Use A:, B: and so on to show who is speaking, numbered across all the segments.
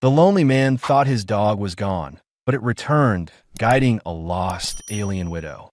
A: The lonely man thought his dog was gone, but it returned, guiding a lost alien widow.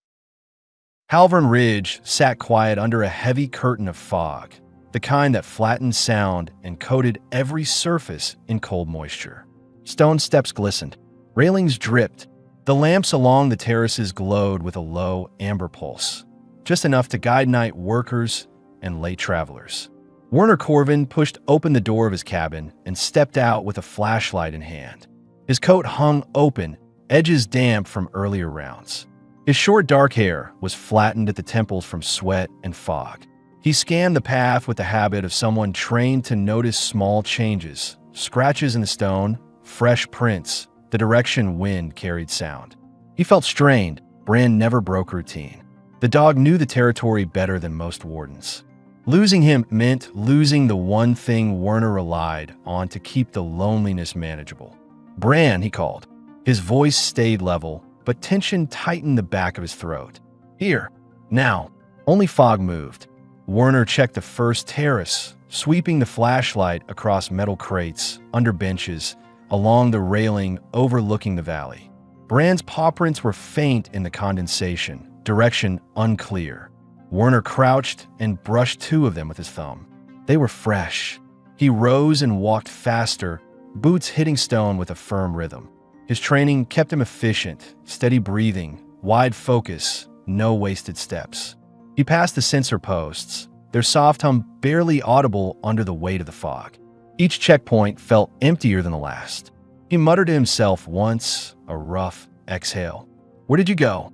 A: Halvern Ridge sat quiet under a heavy curtain of fog, the kind that flattened sound and coated every surface in cold moisture. Stone steps glistened, railings dripped, the lamps along the terraces glowed with a low amber pulse, just enough to guide night workers and late travelers. Werner Corvin pushed open the door of his cabin and stepped out with a flashlight in hand. His coat hung open, edges damp from earlier rounds. His short dark hair was flattened at the temples from sweat and fog. He scanned the path with the habit of someone trained to notice small changes, scratches in the stone, fresh prints, the direction wind carried sound. He felt strained. Bran never broke routine. The dog knew the territory better than most wardens. Losing him meant losing the one thing Werner relied on to keep the loneliness manageable. Bran, he called. His voice stayed level, but tension tightened the back of his throat. Here, now. Only fog moved. Werner checked the first terrace, sweeping the flashlight across metal crates, under benches, along the railing overlooking the valley. Bran's paw prints were faint in the condensation, direction unclear. Werner crouched and brushed two of them with his thumb. They were fresh. He rose and walked faster, boots hitting stone with a firm rhythm. His training kept him efficient, steady breathing, wide focus, no wasted steps. He passed the sensor posts, their soft hum barely audible under the weight of the fog. Each checkpoint felt emptier than the last. He muttered to himself once, a rough exhale. Where did you go?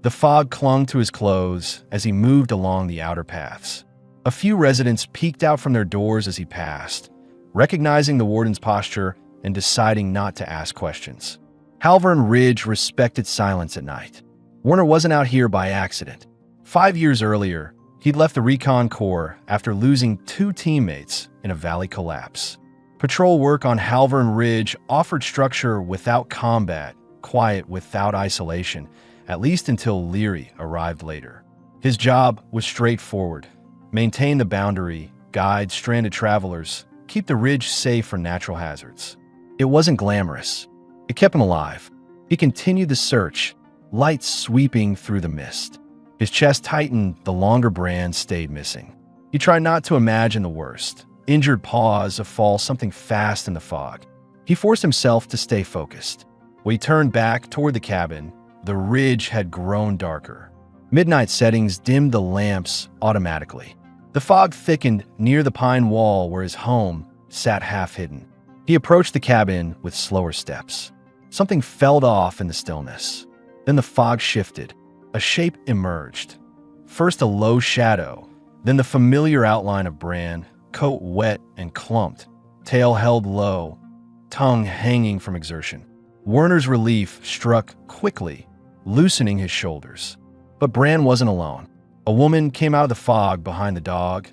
A: The fog clung to his clothes as he moved along the outer paths. A few residents peeked out from their doors as he passed, recognizing the warden's posture and deciding not to ask questions. Halvern Ridge respected silence at night. Werner wasn't out here by accident. 5 years earlier, he'd left the Recon Corps after losing 2 teammates in a valley collapse. Patrol work on Halvern Ridge offered structure without combat, quiet without isolation, at least until Leary arrived later. His job was straightforward: maintain the boundary, guide stranded travelers, keep the ridge safe from natural hazards. It wasn't glamorous. It kept him alive. He continued the search, lights sweeping through the mist. His chest tightened the longer Bran stayed missing. He tried not to imagine the worst: injured paws, a fall, something fast in the fog. He forced himself to stay focused. When he turned back toward the cabin, the ridge had grown darker. Midnight settings dimmed the lamps automatically. The fog thickened near the pine wall where his home sat half-hidden. He approached the cabin with slower steps. Something fell off in the stillness. Then the fog shifted. A shape emerged. First a low shadow, then the familiar outline of Bran, coat wet and clumped, tail held low, tongue hanging from exertion. Werner's relief struck quickly, loosening his shoulders. But Bran wasn't alone. A woman came out of the fog behind the dog,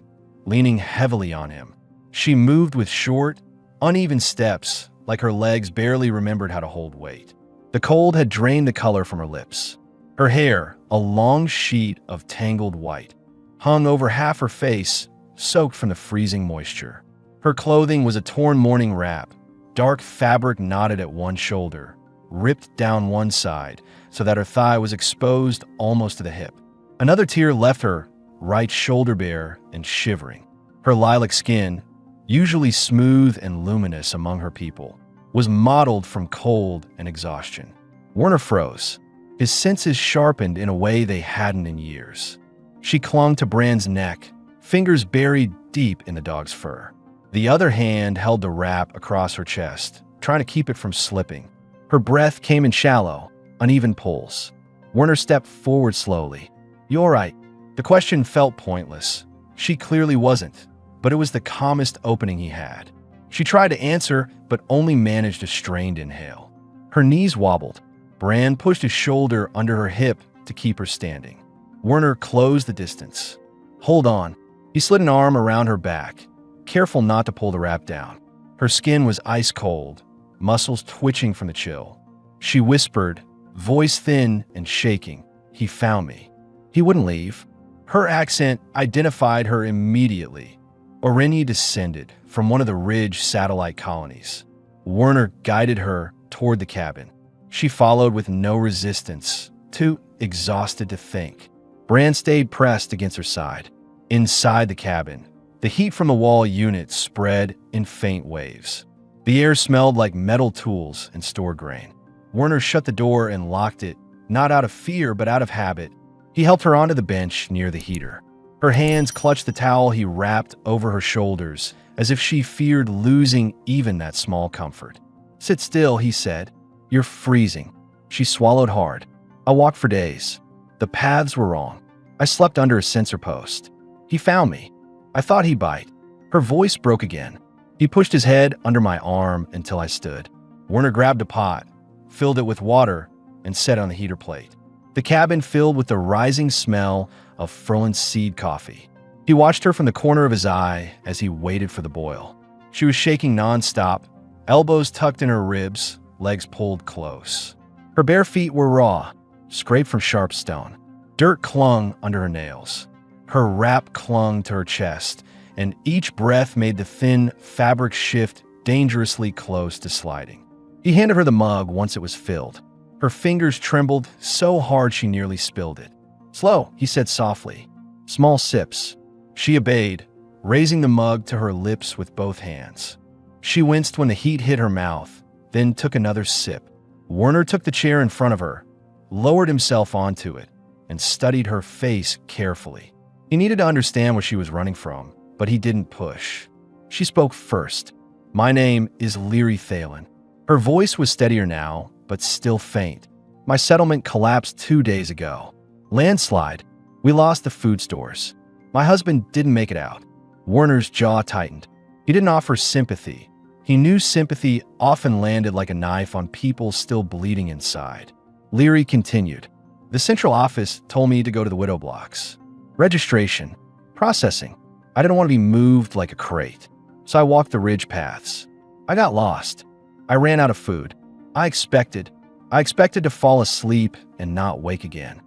A: leaning heavily on him. She moved with short, uneven steps, like her legs barely remembered how to hold weight. The cold had drained the color from her lips. Her hair, a long sheet of tangled white, hung over half her face, soaked from the freezing moisture. Her clothing was a torn morning wrap, dark fabric knotted at one shoulder, ripped down one side so that her thigh was exposed almost to the hip. Another tear left her, right shoulder bare and shivering. Her lilac skin, usually smooth and luminous among her people, was mottled from cold and exhaustion. Werner froze. His senses sharpened in a way they hadn't in years. She clung to Bran's neck, fingers buried deep in the dog's fur. The other hand held the wrap across her chest, trying to keep it from slipping. Her breath came in shallow, uneven pulls. Werner stepped forward slowly. "You all right?" The question felt pointless. She clearly wasn't, but it was the calmest opening he had. She tried to answer, but only managed a strained inhale. Her knees wobbled. Bran pushed his shoulder under her hip to keep her standing. Werner closed the distance. "Hold on." He slid an arm around her back, careful not to pull the wrap down. Her skin was ice cold, muscles twitching from the chill. She whispered, voice thin and shaking, "He found me." He wouldn't leave. Her accent identified her immediately. Oreni descended from one of the Ridge satellite colonies. Werner guided her toward the cabin. She followed with no resistance, too exhausted to think. Bran stayed pressed against her side. Inside the cabin, the heat from the wall unit spread in faint waves. The air smelled like metal tools and stored grain. Werner shut the door and locked it, not out of fear but out of habit. He helped her onto the bench near the heater. Her hands clutched the towel he wrapped over her shoulders, as if she feared losing even that small comfort. "Sit still," he said. "You're freezing." She swallowed hard. "I walked for days. The paths were wrong. I slept under a sensor post. He found me. I thought he'd bite." Her voice broke again. He pushed his head under my arm until I stood. Werner grabbed a pot, filled it with water, and set it on the heater plate. The cabin filled with the rising smell of Furlan seed coffee. He watched her from the corner of his eye as he waited for the boil. She was shaking nonstop, elbows tucked in her ribs, legs pulled close. Her bare feet were raw, scraped from sharp stone. Dirt clung under her nails. Her wrap clung to her chest, and each breath made the thin fabric shift dangerously close to sliding. He handed her the mug once it was filled. Her fingers trembled so hard she nearly spilled it. "Slow," he said softly. "Small sips." She obeyed, raising the mug to her lips with both hands. She winced when the heat hit her mouth, then took another sip. Werner took the chair in front of her, lowered himself onto it, and studied her face carefully. He needed to understand what she was running from, but he didn't push. She spoke first. "My name is Leary Thalen." Her voice was steadier now, but still faint. "My settlement collapsed 2 days ago. Landslide. We lost the food stores. My husband didn't make it out." Werner's jaw tightened. He didn't offer sympathy. He knew sympathy often landed like a knife on people still bleeding inside. Leary continued. "The central office told me to go to the widow blocks. Registration. Processing. I didn't want to be moved like a crate. So I walked the ridge paths. I got lost. I ran out of food. I expected to fall asleep and not wake again."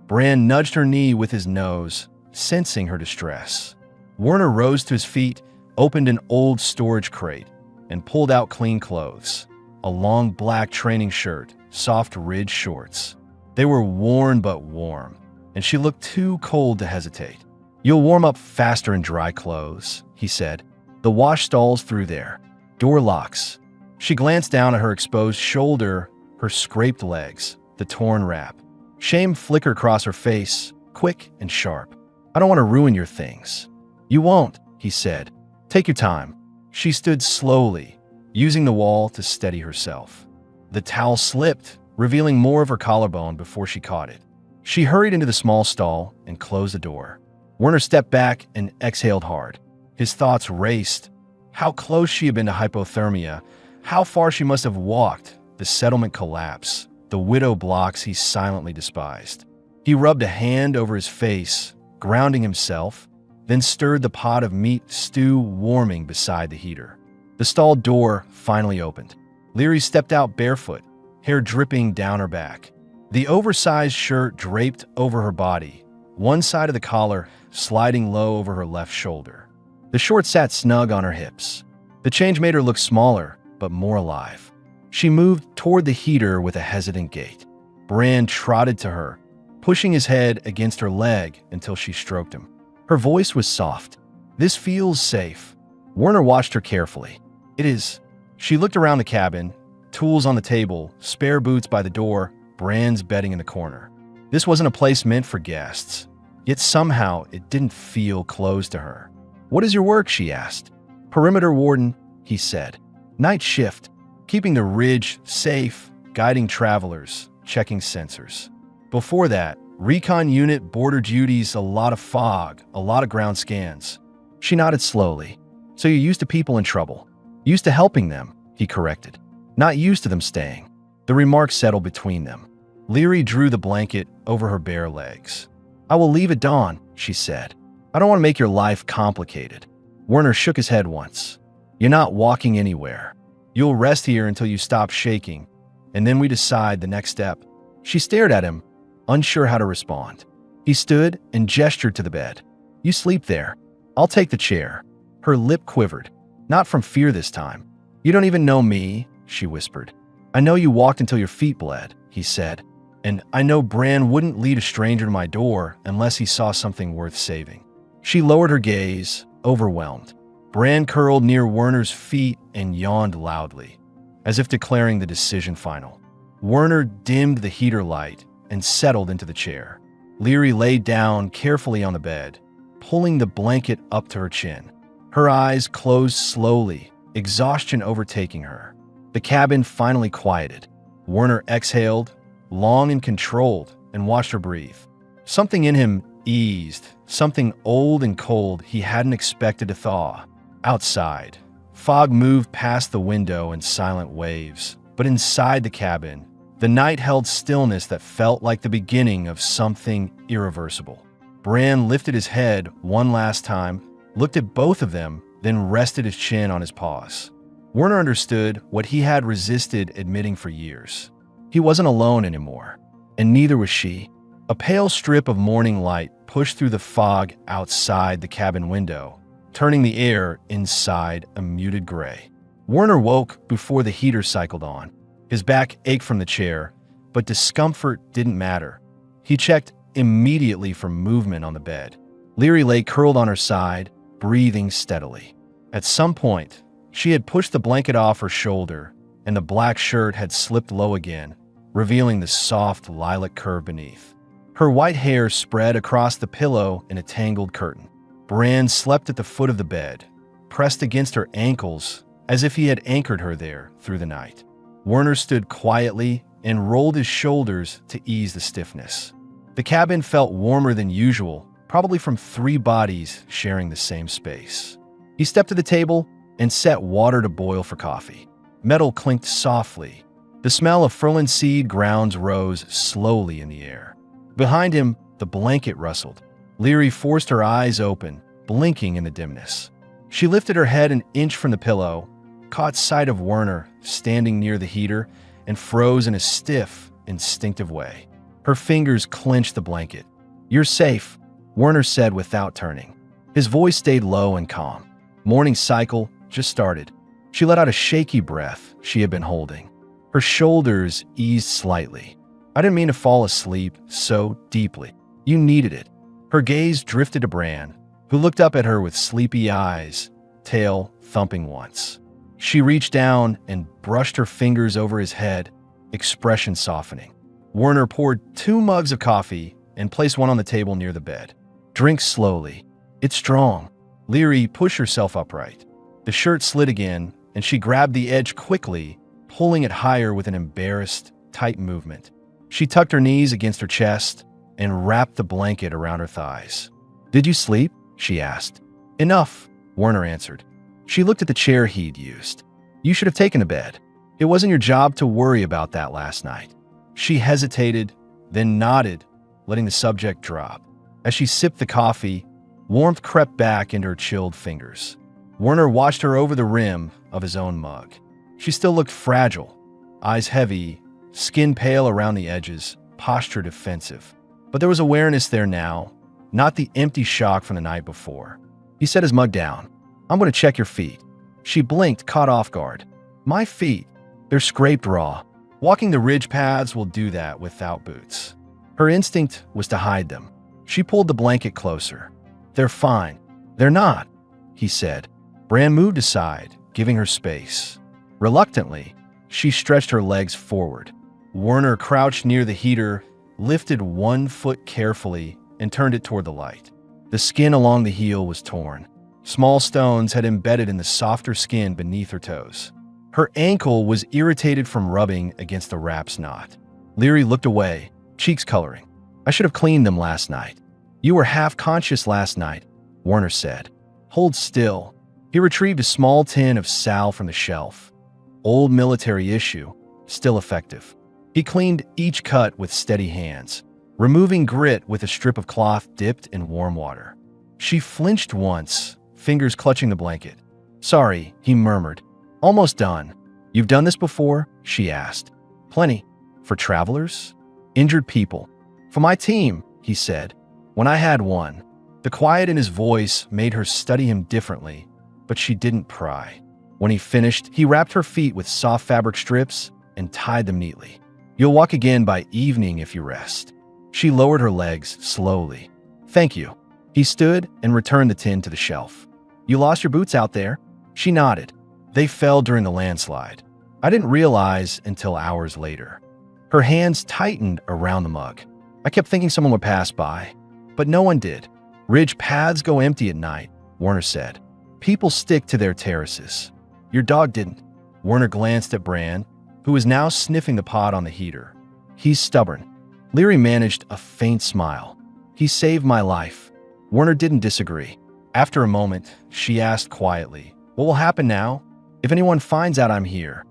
A: Bran nudged her knee with his nose, sensing her distress. Werner rose to his feet, opened an old storage crate, and pulled out clean clothes. A long black training shirt, soft ridge shorts. They were worn but warm, and she looked too cold to hesitate. "You'll warm up faster in dry clothes," he said. "The wash stall's through there. Door locks." She glanced down at her exposed shoulder, her scraped legs, the torn wrap. Shame flickered across her face, quick and sharp. "I don't want to ruin your things." "You won't," he said. "Take your time." She stood slowly, using the wall to steady herself. The towel slipped, revealing more of her collarbone before she caught it. She hurried into the small stall and closed the door. Werner stepped back and exhaled hard. His thoughts raced. How close she had been to hypothermia, how far she must have walked, the settlement collapse, the widow blocks he silently despised. He rubbed a hand over his face, grounding himself, then stirred the pot of meat stew warming beside the heater. The stall door finally opened. Leary stepped out barefoot, hair dripping down her back. The oversized shirt draped over her body, one side of the collar sliding low over her left shoulder. The shorts sat snug on her hips. The change made her look smaller, but more alive. She moved toward the heater with a hesitant gait. Bran trotted to her, pushing his head against her leg until she stroked him. Her voice was soft. "This feels safe." Werner watched her carefully. "It is." She looked around the cabin, tools on the table, spare boots by the door, Bran's bedding in the corner. This wasn't a place meant for guests, yet somehow it didn't feel closed to her. "What is your work?" she asked. "Perimeter warden," he said. "Night shift, keeping the ridge safe, guiding travelers, checking sensors. Before that, recon unit, border duties, a lot of fog, a lot of ground scans." She nodded slowly. "So you're used to people in trouble. Used to helping them," he corrected. "Not used to them staying." The remark settled between them. Leary drew the blanket over her bare legs. "I will leave at dawn," she said. "I don't want to make your life complicated." Werner shook his head once. "You're not walking anywhere. You'll rest here until you stop shaking, and then we decide the next step." She stared at him, unsure how to respond. He stood and gestured to the bed. "You sleep there. I'll take the chair." Her lip quivered, not from fear this time. You don't even know me, she whispered. I know you walked until your feet bled, he said. And I know Bran wouldn't lead a stranger to my door unless he saw something worth saving. She lowered her gaze, overwhelmed. Bran curled near Werner's feet and yawned loudly, as if declaring the decision final. Werner dimmed the heater light and settled into the chair. Leary lay down carefully on the bed, pulling the blanket up to her chin. Her eyes closed slowly, exhaustion overtaking her. The cabin finally quieted. Werner exhaled, long and controlled, and watched her breathe. Something in him eased, something old and cold he hadn't expected to thaw. Outside, fog moved past the window in silent waves, but inside the cabin, the night held stillness that felt like the beginning of something irreversible. Bran lifted his head one last time, looked at both of them, then rested his chin on his paws. Werner understood what he had resisted admitting for years. He wasn't alone anymore, and neither was she. A pale strip of morning light pushed through the fog outside the cabin window, turning the air inside a muted gray. Werner woke before the heater cycled on. His back ached from the chair, but discomfort didn't matter. He checked immediately for movement on the bed. Leary lay curled on her side, breathing steadily. At some point, she had pushed the blanket off her shoulder, and the black shirt had slipped low again, revealing the soft lilac curve beneath. Her white hair spread across the pillow in a tangled curtain. Bran slept at the foot of the bed, pressed against her ankles as if he had anchored her there through the night. Werner stood quietly and rolled his shoulders to ease the stiffness. The cabin felt warmer than usual, probably from 3 bodies sharing the same space. He stepped to the table and set water to boil for coffee. Metal clinked softly. The smell of furlan seed grounds rose slowly in the air. Behind him, the blanket rustled. Leary forced her eyes open, blinking in the dimness. She lifted her head an inch from the pillow, caught sight of Werner standing near the heater, and froze in a stiff, instinctive way. Her fingers clenched the blanket. "You're safe," Werner said without turning. His voice stayed low and calm. Morning cycle just started. She let out a shaky breath she had been holding. Her shoulders eased slightly. "I didn't mean to fall asleep so deeply. You needed it." Her gaze drifted to Bran, who looked up at her with sleepy eyes, tail thumping once. She reached down and brushed her fingers over his head, expression softening. Werner poured 2 mugs of coffee and placed one on the table near the bed. "Drink slowly. It's strong." Leary pushed herself upright. The shirt slid again, and she grabbed the edge quickly, pulling it higher with an embarrassed, tight movement. She tucked her knees against her chest and wrapped the blanket around her thighs. "Did you sleep?" she asked. "Enough," Werner answered. She looked at the chair he'd used. "You should have taken a bed. It wasn't your job to worry about that last night." She hesitated, then nodded, letting the subject drop. As she sipped the coffee, warmth crept back into her chilled fingers. Werner watched her over the rim of his own mug. She still looked fragile, eyes heavy, skin pale around the edges, posture defensive. But there was awareness there now, not the empty shock from the night before. He set his mug down. "I'm going to check your feet." She blinked, caught off guard. "My feet? They're scraped raw. Walking the ridge paths will do that without boots." Her instinct was to hide them. She pulled the blanket closer. "They're fine." "They're not," he said. Bran moved aside, giving her space. Reluctantly, she stretched her legs forward. Werner crouched near the heater, lifted one foot carefully, and turned it toward the light. The skin along the heel was torn. Small stones had embedded in the softer skin beneath her toes. Her ankle was irritated from rubbing against the wrap's knot. Leary looked away, cheeks coloring. "I should have cleaned them last night." "You were half-conscious last night," Werner said. "Hold still." He retrieved a small tin of sal from the shelf. Old military issue, still effective. He cleaned each cut with steady hands, removing grit with a strip of cloth dipped in warm water. She flinched once, fingers clutching the blanket. "Sorry," he murmured. "Almost done." "You've done this before?" she asked. "Plenty. For travelers? Injured people. For my team," he said. "When I had one." The quiet in his voice made her study him differently, but she didn't pry. When he finished, he wrapped her feet with soft fabric strips and tied them neatly. You'll walk again by evening if you rest. She lowered her legs slowly. Thank you. He stood and returned the tin to the shelf. You lost your boots out there? She nodded. They fell during the landslide. I didn't realize until hours later. Her hands tightened around the mug. I kept thinking someone would pass by, but no one did. Ridge paths go empty at night, Werner said. People stick to their terraces. Your dog didn't. Werner glanced at Bran, who was now sniffing the pot on the heater. He's stubborn. Leary managed a faint smile. He saved my life. Werner didn't disagree. After a moment, she asked quietly, what will happen now? If anyone finds out I'm here,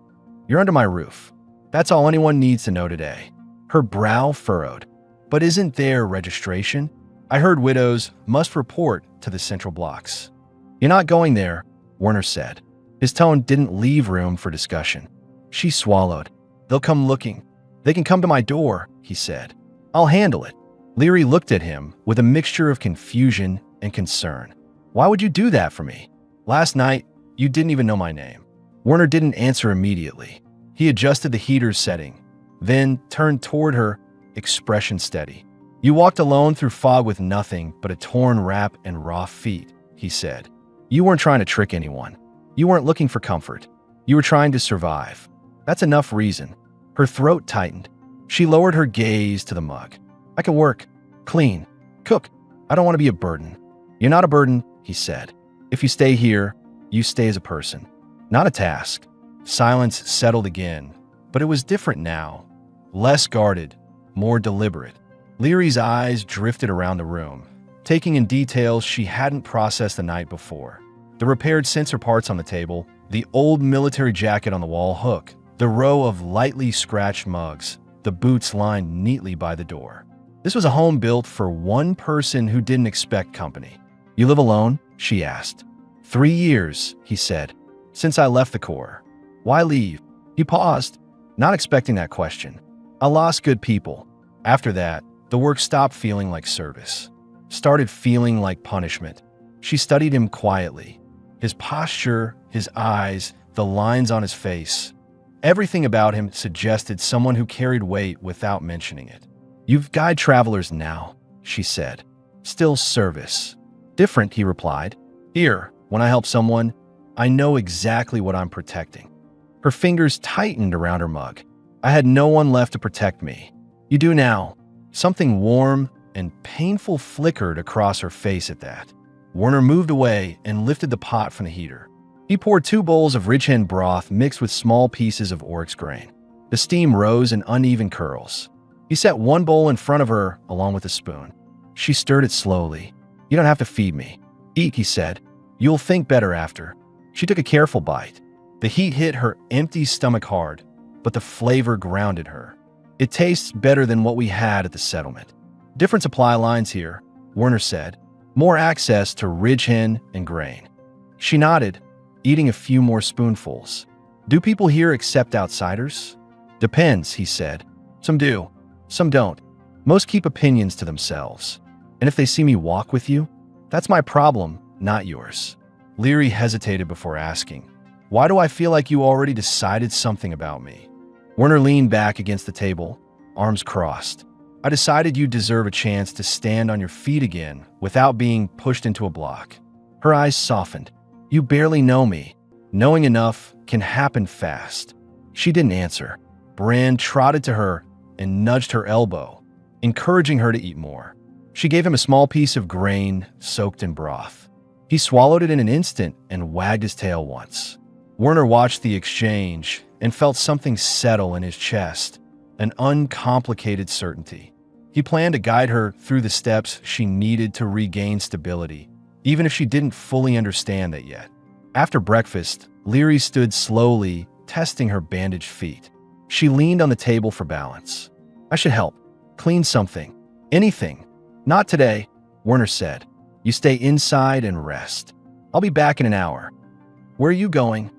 A: you're under my roof. That's all anyone needs to know today. Her brow furrowed. But isn't there registration? I heard widows must report to the central blocks. You're not going there, Werner said. His tone didn't leave room for discussion. She swallowed. They'll come looking. They can come to my door, he said. I'll handle it. Leary looked at him with a mixture of confusion and concern. Why would you do that for me? Last night, you didn't even know my name. Werner didn't answer immediately. He adjusted the heater's setting, then turned toward her, expression steady. You walked alone through fog with nothing but a torn wrap and raw feet, he said. You weren't trying to trick anyone. You weren't looking for comfort. You were trying to survive. That's enough reason. Her throat tightened. She lowered her gaze to the mug. I can work, clean, cook. I don't want to be a burden. You're not a burden, he said. If you stay here, you stay as a person, not a task. Silence settled again, but it was different now. Less guarded, more deliberate. Leary's eyes drifted around the room, taking in details she hadn't processed the night before. The repaired sensor parts on the table, the old military jacket on the wall hook, the row of lightly scratched mugs, the boots lined neatly by the door. This was a home built for one person who didn't expect company. You live alone? She asked. 3 years, he said, since I left the Corps. Why leave? He paused, not expecting that question. I lost good people. After that, the work stopped feeling like service, started feeling like punishment. She studied him quietly. His posture, his eyes, the lines on his face. Everything about him suggested someone who carried weight without mentioning it. You've guide travelers now, she said. Still service. Different, he replied. Here, when I help someone, I know exactly what I'm protecting. Her fingers tightened around her mug. I had no one left to protect me. You do now. Something warm and painful flickered across her face at that. Werner moved away and lifted the pot from the heater. He poured 2 bowls of rich hen broth mixed with small pieces of oryx grain. The steam rose in uneven curls. He set 1 bowl in front of her along with a spoon. She stirred it slowly. You don't have to feed me. Eat, he said. You'll think better after. She took a careful bite. The heat hit her empty stomach hard, but the flavor grounded her. It tastes better than what we had at the settlement. Different supply lines here, Werner said. More access to ridge hen and grain. She nodded, eating a few more spoonfuls. Do people here accept outsiders? Depends, he said. Some do, some don't. Most keep opinions to themselves. And if they see me walk with you, that's my problem, not yours. Leary hesitated before asking, why do I feel like you already decided something about me? Werner leaned back against the table, arms crossed. I decided you deserve a chance to stand on your feet again without being pushed into a block. Her eyes softened. You barely know me. Knowing enough can happen fast. She didn't answer. Bran trotted to her and nudged her elbow, encouraging her to eat more. She gave him a small piece of grain soaked in broth. He swallowed it in an instant and wagged his tail once. Werner watched the exchange and felt something settle in his chest, an uncomplicated certainty. He planned to guide her through the steps she needed to regain stability, even if she didn't fully understand that yet. After breakfast, Leary stood slowly, testing her bandaged feet. She leaned on the table for balance. I should help. Clean something. Anything. Not today, Werner said. You stay inside and rest. I'll be back in an hour. Where are you going?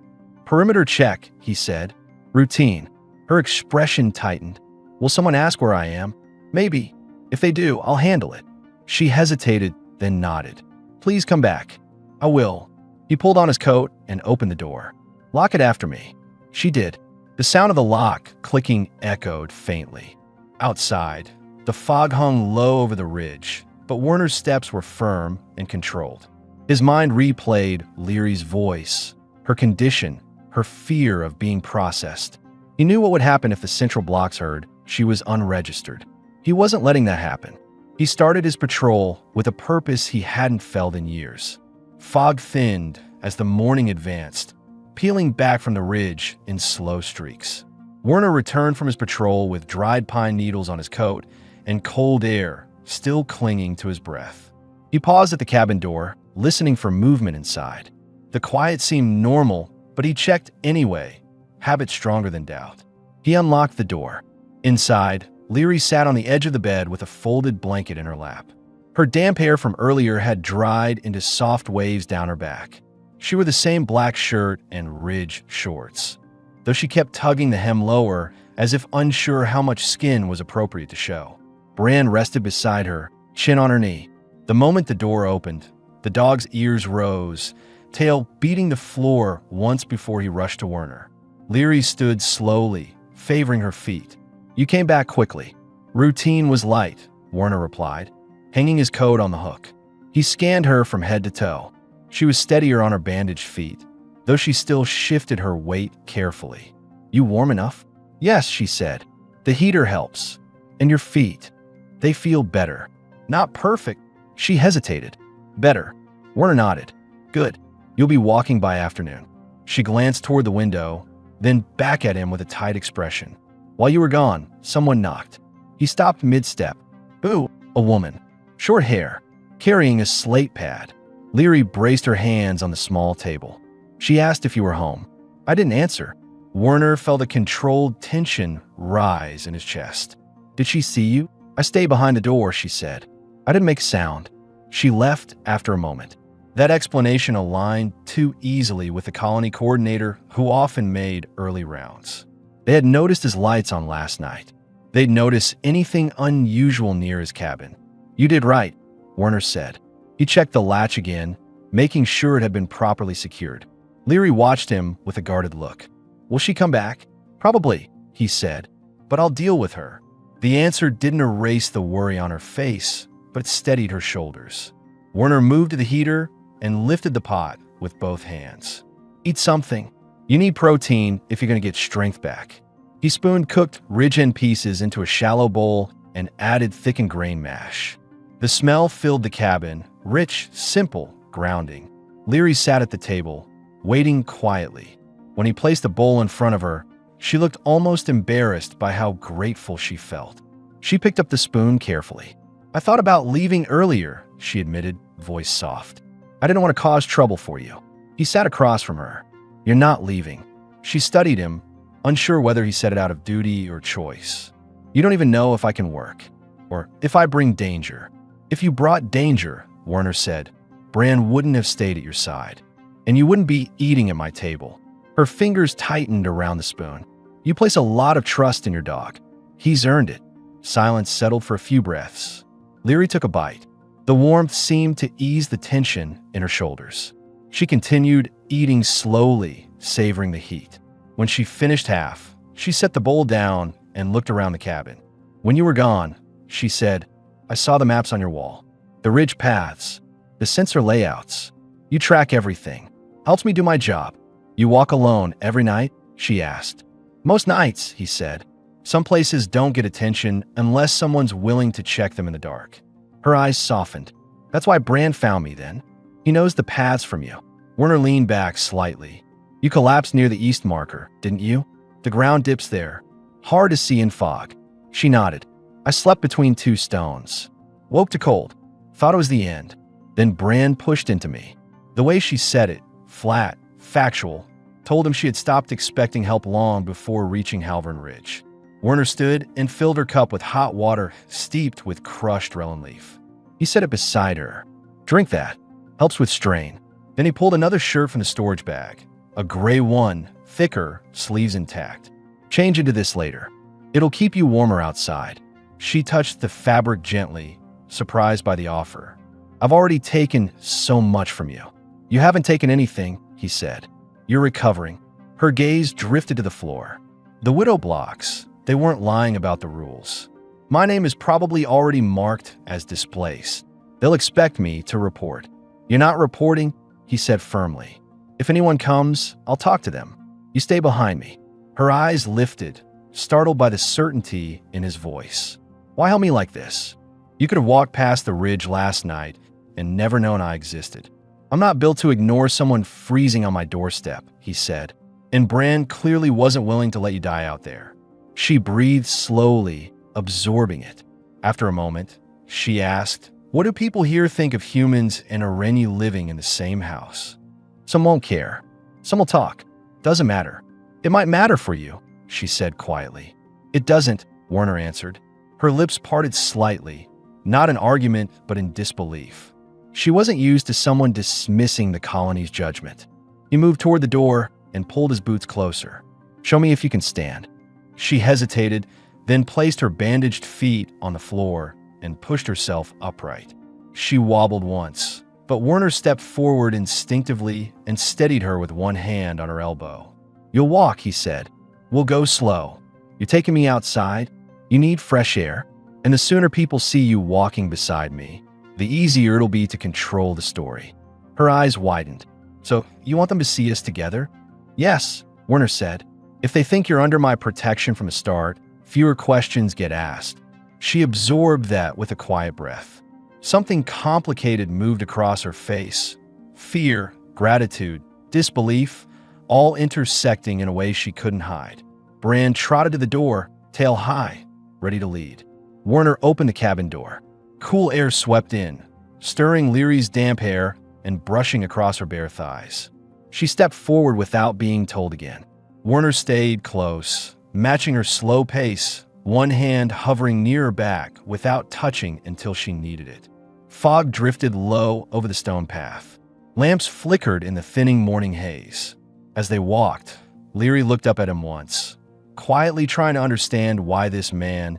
A: Perimeter check, he said. Routine. Her expression tightened. Will someone ask where I am? Maybe. If they do, I'll handle it. She hesitated, then nodded. Please come back. I will. He pulled on his coat and opened the door. Lock it after me. She did. The sound of the lock clicking echoed faintly. Outside, the fog hung low over the ridge, but Werner's steps were firm and controlled. His mind replayed Leary's voice, her condition, her fear of being processed. He knew what would happen if the central blocks heard she was unregistered. He wasn't letting that happen. He started his patrol with a purpose he hadn't felt in years. Fog thinned as the morning advanced, peeling back from the ridge in slow streaks. Werner returned from his patrol with dried pine needles on his coat and cold air still clinging to his breath. He paused at the cabin door, listening for movement inside. The quiet seemed normal, but he checked anyway, habit stronger than doubt. He unlocked the door. Inside, Leary sat on the edge of the bed with a folded blanket in her lap. Her damp hair from earlier had dried into soft waves down her back. She wore the same black shirt and ridge shorts, though she kept tugging the hem lower as if unsure how much skin was appropriate to show. Bran rested beside her, chin on her knee. The moment the door opened, the dog's ears rose, tail beating the floor once before he rushed to Werner. Leary stood slowly, favoring her feet. You came back quickly. Routine was light, Werner replied, hanging his coat on the hook. He scanned her from head to toe. She was steadier on her bandaged feet, though she still shifted her weight carefully. You warm enough? Yes, she said. The heater helps. And your feet? They feel better. Not perfect. She hesitated. Better. Werner nodded. Good. You'll be walking by afternoon. She glanced toward the window, then back at him with a tight expression. While you were gone, someone knocked. He stopped mid-step. Ooh, a woman. Short hair, carrying a slate pad. Leary braced her hands on the small table. She asked if you were home. I didn't answer. Werner felt a controlled tension rise in his chest. Did she see you? I stayed behind the door, she said. I didn't make sound. She left after a moment. That explanation aligned too easily with the colony coordinator who often made early rounds. They had noticed his lights on last night. They'd notice anything unusual near his cabin. You did right, Werner said. He checked the latch again, making sure it had been properly secured. Leary watched him with a guarded look. Will she come back? Probably, he said, but I'll deal with her. The answer didn't erase the worry on her face, but it steadied her shoulders. Werner moved to the heater and lifted the pot with both hands. Eat something. You need protein if you're going to get strength back. He spooned cooked ridge end pieces into a shallow bowl and added thickened grain mash. The smell filled the cabin, rich, simple, grounding. Leary sat at the table, waiting quietly. When he placed a bowl in front of her, she looked almost embarrassed by how grateful she felt. She picked up the spoon carefully. I thought about leaving earlier, she admitted, voice soft. I didn't want to cause trouble for you. He sat across from her. You're not leaving. She studied him, unsure whether he said it out of duty or choice. You don't even know if I can work, or if I bring danger. If you brought danger, Werner said, Bran wouldn't have stayed at your side, and you wouldn't be eating at my table. Her fingers tightened around the spoon. You place a lot of trust in your dog. He's earned it. Silence settled for a few breaths. Leary took a bite. The warmth seemed to ease the tension in her shoulders. She continued eating slowly, savoring the heat. When she finished half, she set the bowl down and looked around the cabin. When you were gone, she said, I saw the maps on your wall. The ridge paths, the sensor layouts. You track everything. Helps me do my job. You walk alone every night? She asked. Most nights, he said. Some places don't get attention unless someone's willing to check them in the dark. Her eyes softened. That's why Bran found me then. He knows the paths from you. Werner leaned back slightly. You collapsed near the east marker, didn't you? The ground dips there. Hard to see in fog. She nodded. I slept between two stones. Woke to cold. Thought it was the end. Then Bran pushed into me. The way she said it, flat, factual, told him she had stopped expecting help long before reaching Halvern Ridge. Werner stood and filled her cup with hot water steeped with crushed Rellan leaf. He set it beside her. Drink that. Helps with strain. Then he pulled another shirt from the storage bag. A gray one, thicker, sleeves intact. Change into this later. It'll keep you warmer outside. She touched the fabric gently, surprised by the offer. I've already taken so much from you. You haven't taken anything, he said. You're recovering. Her gaze drifted to the floor. The widow blocks, they weren't lying about the rules. My name is probably already marked as displaced. They'll expect me to report. You're not reporting, he said firmly. If anyone comes, I'll talk to them. You stay behind me. Her eyes lifted, startled by the certainty in his voice. Why help me like this? You could have walked past the ridge last night and never known I existed. I'm not built to ignore someone freezing on my doorstep, he said. And Bran clearly wasn't willing to let you die out there. She breathed slowly, absorbing it. After a moment, she asked, what do people here think of humans and Arenyi living in the same house? Some won't care. Some will talk. Doesn't matter. It might matter for you, she said quietly. It doesn't, Werner answered. Her lips parted slightly, not in argument, but in disbelief. She wasn't used to someone dismissing the colony's judgment. He moved toward the door and pulled his boots closer. Show me if you can stand. She hesitated, then placed her bandaged feet on the floor and pushed herself upright. She wobbled once, but Werner stepped forward instinctively and steadied her with one hand on her elbow. You'll walk, he said. We'll go slow. You're taking me outside. You need fresh air. And the sooner people see you walking beside me, the easier it'll be to control the story. Her eyes widened. So, you want them to see us together? Yes, Werner said. If they think you're under my protection from the start, fewer questions get asked. She absorbed that with a quiet breath. Something complicated moved across her face. Fear, gratitude, disbelief, all intersecting in a way she couldn't hide. Bran trotted to the door, tail high, ready to lead. Werner opened the cabin door. Cool air swept in, stirring Leary's damp hair and brushing across her bare thighs. She stepped forward without being told again. Werner stayed close, matching her slow pace, one hand hovering near her back without touching until she needed it. Fog drifted low over the stone path. Lamps flickered in the thinning morning haze. As they walked, Leary looked up at him once, quietly trying to understand why this man,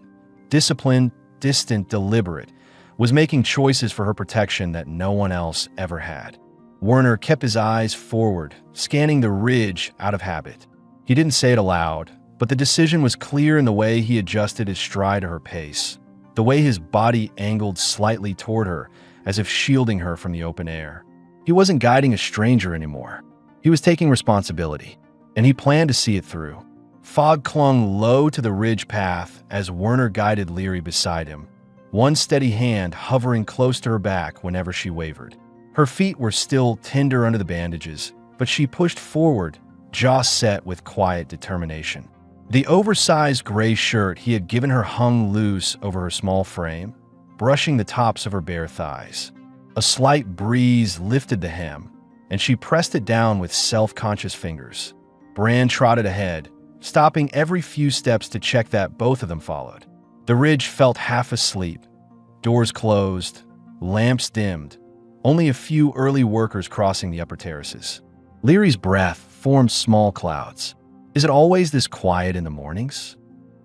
A: disciplined, distant, deliberate, was making choices for her protection that no one else ever had. Werner kept his eyes forward, scanning the ridge out of habit. He didn't say it aloud, but the decision was clear in the way he adjusted his stride to her pace, the way his body angled slightly toward her, as if shielding her from the open air. He wasn't guiding a stranger anymore. He was taking responsibility, and he planned to see it through. Fog clung low to the ridge path as Werner guided Leary beside him, one steady hand hovering close to her back whenever she wavered. Her feet were still tender under the bandages, but she pushed forward, jaw set with quiet determination. The oversized gray shirt he had given her hung loose over her small frame, brushing the tops of her bare thighs. A slight breeze lifted the hem, and she pressed it down with self-conscious fingers. Bran trotted ahead, stopping every few steps to check that both of them followed. The ridge felt half asleep. Doors closed, lamps dimmed, only a few early workers crossing the upper terraces. Leary's breath formed small clouds. Is it always this quiet in the mornings?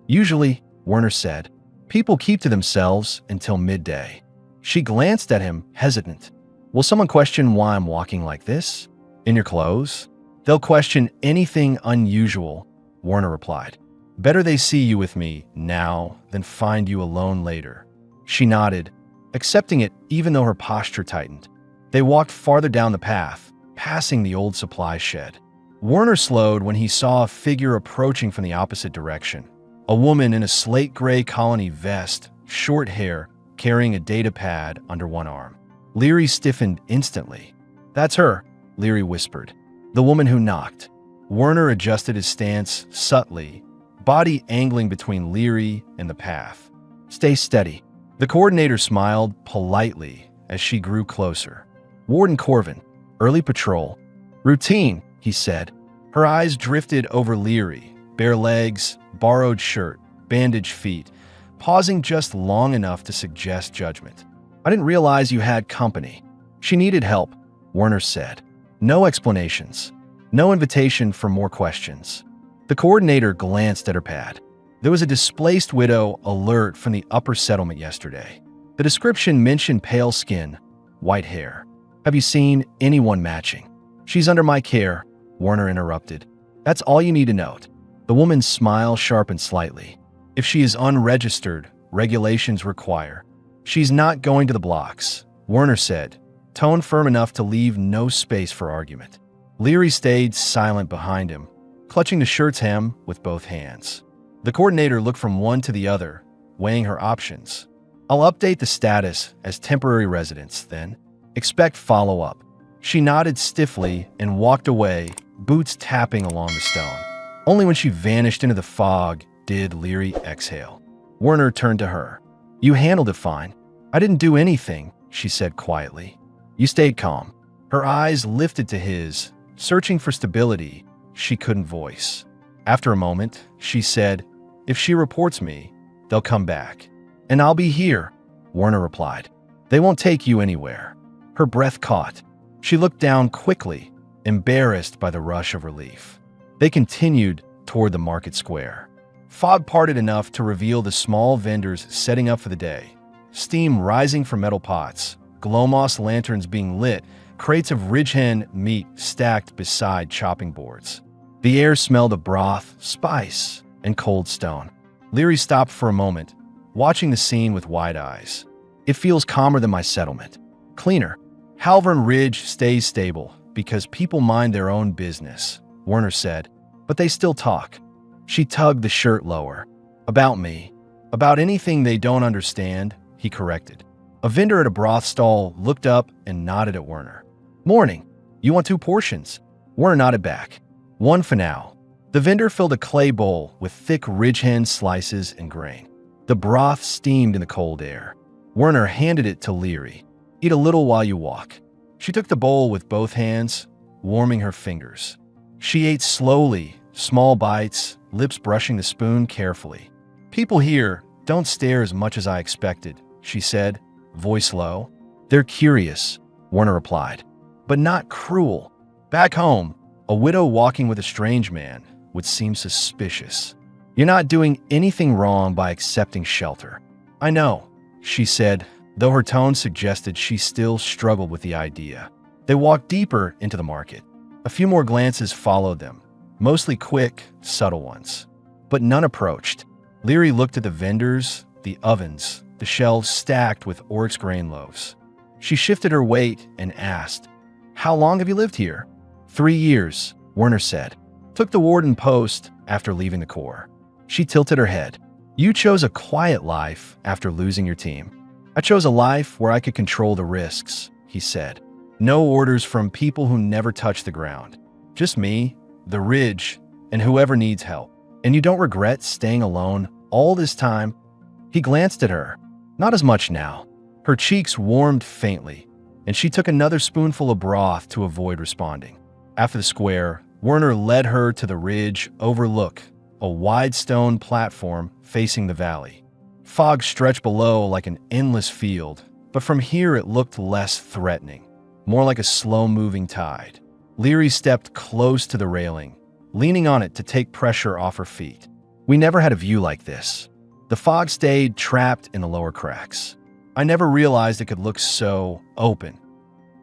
A: Usually, Werner said. People keep to themselves until midday. She glanced at him, hesitant. Will someone question why I'm walking like this? In your clothes? They'll question anything unusual, Werner replied. Better they see you with me now than find you alone later. She nodded, accepting it even though her posture tightened. They walked farther down the path, passing the old supply shed. Werner slowed when he saw a figure approaching from the opposite direction. A woman in a slate gray colony vest, short hair, carrying a data pad under one arm. Leary stiffened instantly. That's her, Leary whispered. The woman who knocked. Werner adjusted his stance subtly, body angling between Leary and the path. Stay steady. The coordinator smiled politely as she grew closer. Warden Corvin, early patrol. Routine, he said. Her eyes drifted over Leary, bare legs, borrowed shirt, bandaged feet, pausing just long enough to suggest judgment. I didn't realize you had company. She needed help, Werner said. No explanations. No invitation for more questions. The coordinator glanced at her pad. There was a displaced widow alert from the upper settlement yesterday. The description mentioned pale skin, white hair. Have you seen anyone matching? She's under my care, Werner interrupted. That's all you need to note. The woman's smile sharpened slightly. If she is unregistered, regulations require. She's not going to the blocks, Werner said, tone firm enough to leave no space for argument. Leary stayed silent behind him, clutching the shirt's hem with both hands. The coordinator looked from one to the other, weighing her options. I'll update the status as temporary residence, then. Expect follow-up. She nodded stiffly and walked away, boots tapping along the stone. Only when she vanished into the fog did Leary exhale. Werner turned to her. You handled it fine. I didn't do anything, she said quietly. You stayed calm. Her eyes lifted to his, searching for stability she couldn't voice. After a moment, she said, if she reports me, they'll come back. And I'll be here, Werner replied. They won't take you anywhere. Her breath caught. She looked down quickly, embarrassed by the rush of relief. They continued toward the market square. Fog parted enough to reveal the small vendors setting up for the day. Steam rising from metal pots, glow-moss lanterns being lit, crates of ridge hen meat stacked beside chopping boards. The air smelled of broth, spice, and cold stone. Leary stopped for a moment, watching the scene with wide eyes. It feels calmer than my settlement. Cleaner. Halvern Ridge stays stable because people mind their own business, Werner said, but they still talk. She tugged the shirt lower. About me. About anything they don't understand, he corrected. A vendor at a broth stall looked up and nodded at Werner. Morning. You want 2 portions? Werner nodded back. 1 for now. The vendor filled a clay bowl with thick ridge hen slices and grain. The broth steamed in the cold air. Werner handed it to Leary. Eat a little while you walk. She took the bowl with both hands, warming her fingers. She ate slowly, small bites, lips brushing the spoon carefully. People here don't stare as much as I expected, she said, voice low. They're curious, Werner replied, but not cruel. Back home, a widow walking with a strange man would seem suspicious. You're not doing anything wrong by accepting shelter. I know, she said, though her tone suggested she still struggled with the idea. They walked deeper into the market. A few more glances followed them, mostly quick, subtle ones. But none approached. Leary looked at the vendors, the ovens, the shelves stacked with oryx grain loaves. She shifted her weight and asked, How long have you lived here? 3 years, Werner said. Took the warden post after leaving the Corps. She tilted her head. You chose a quiet life after losing your team. I chose a life where I could control the risks, he said. No orders from people who never touch the ground. Just me, the ridge, and whoever needs help. And you don't regret staying alone all this time? He glanced at her. Not as much now. Her cheeks warmed faintly, and she took another spoonful of broth to avoid responding. After the square, Werner led her to the ridge overlook, a wide stone platform facing the valley. Fog stretched below like an endless field, but from here it looked less threatening, more like a slow-moving tide. Leary stepped close to the railing, leaning on it to take pressure off her feet. We never had a view like this. The fog stayed trapped in the lower cracks. I never realized it could look so open.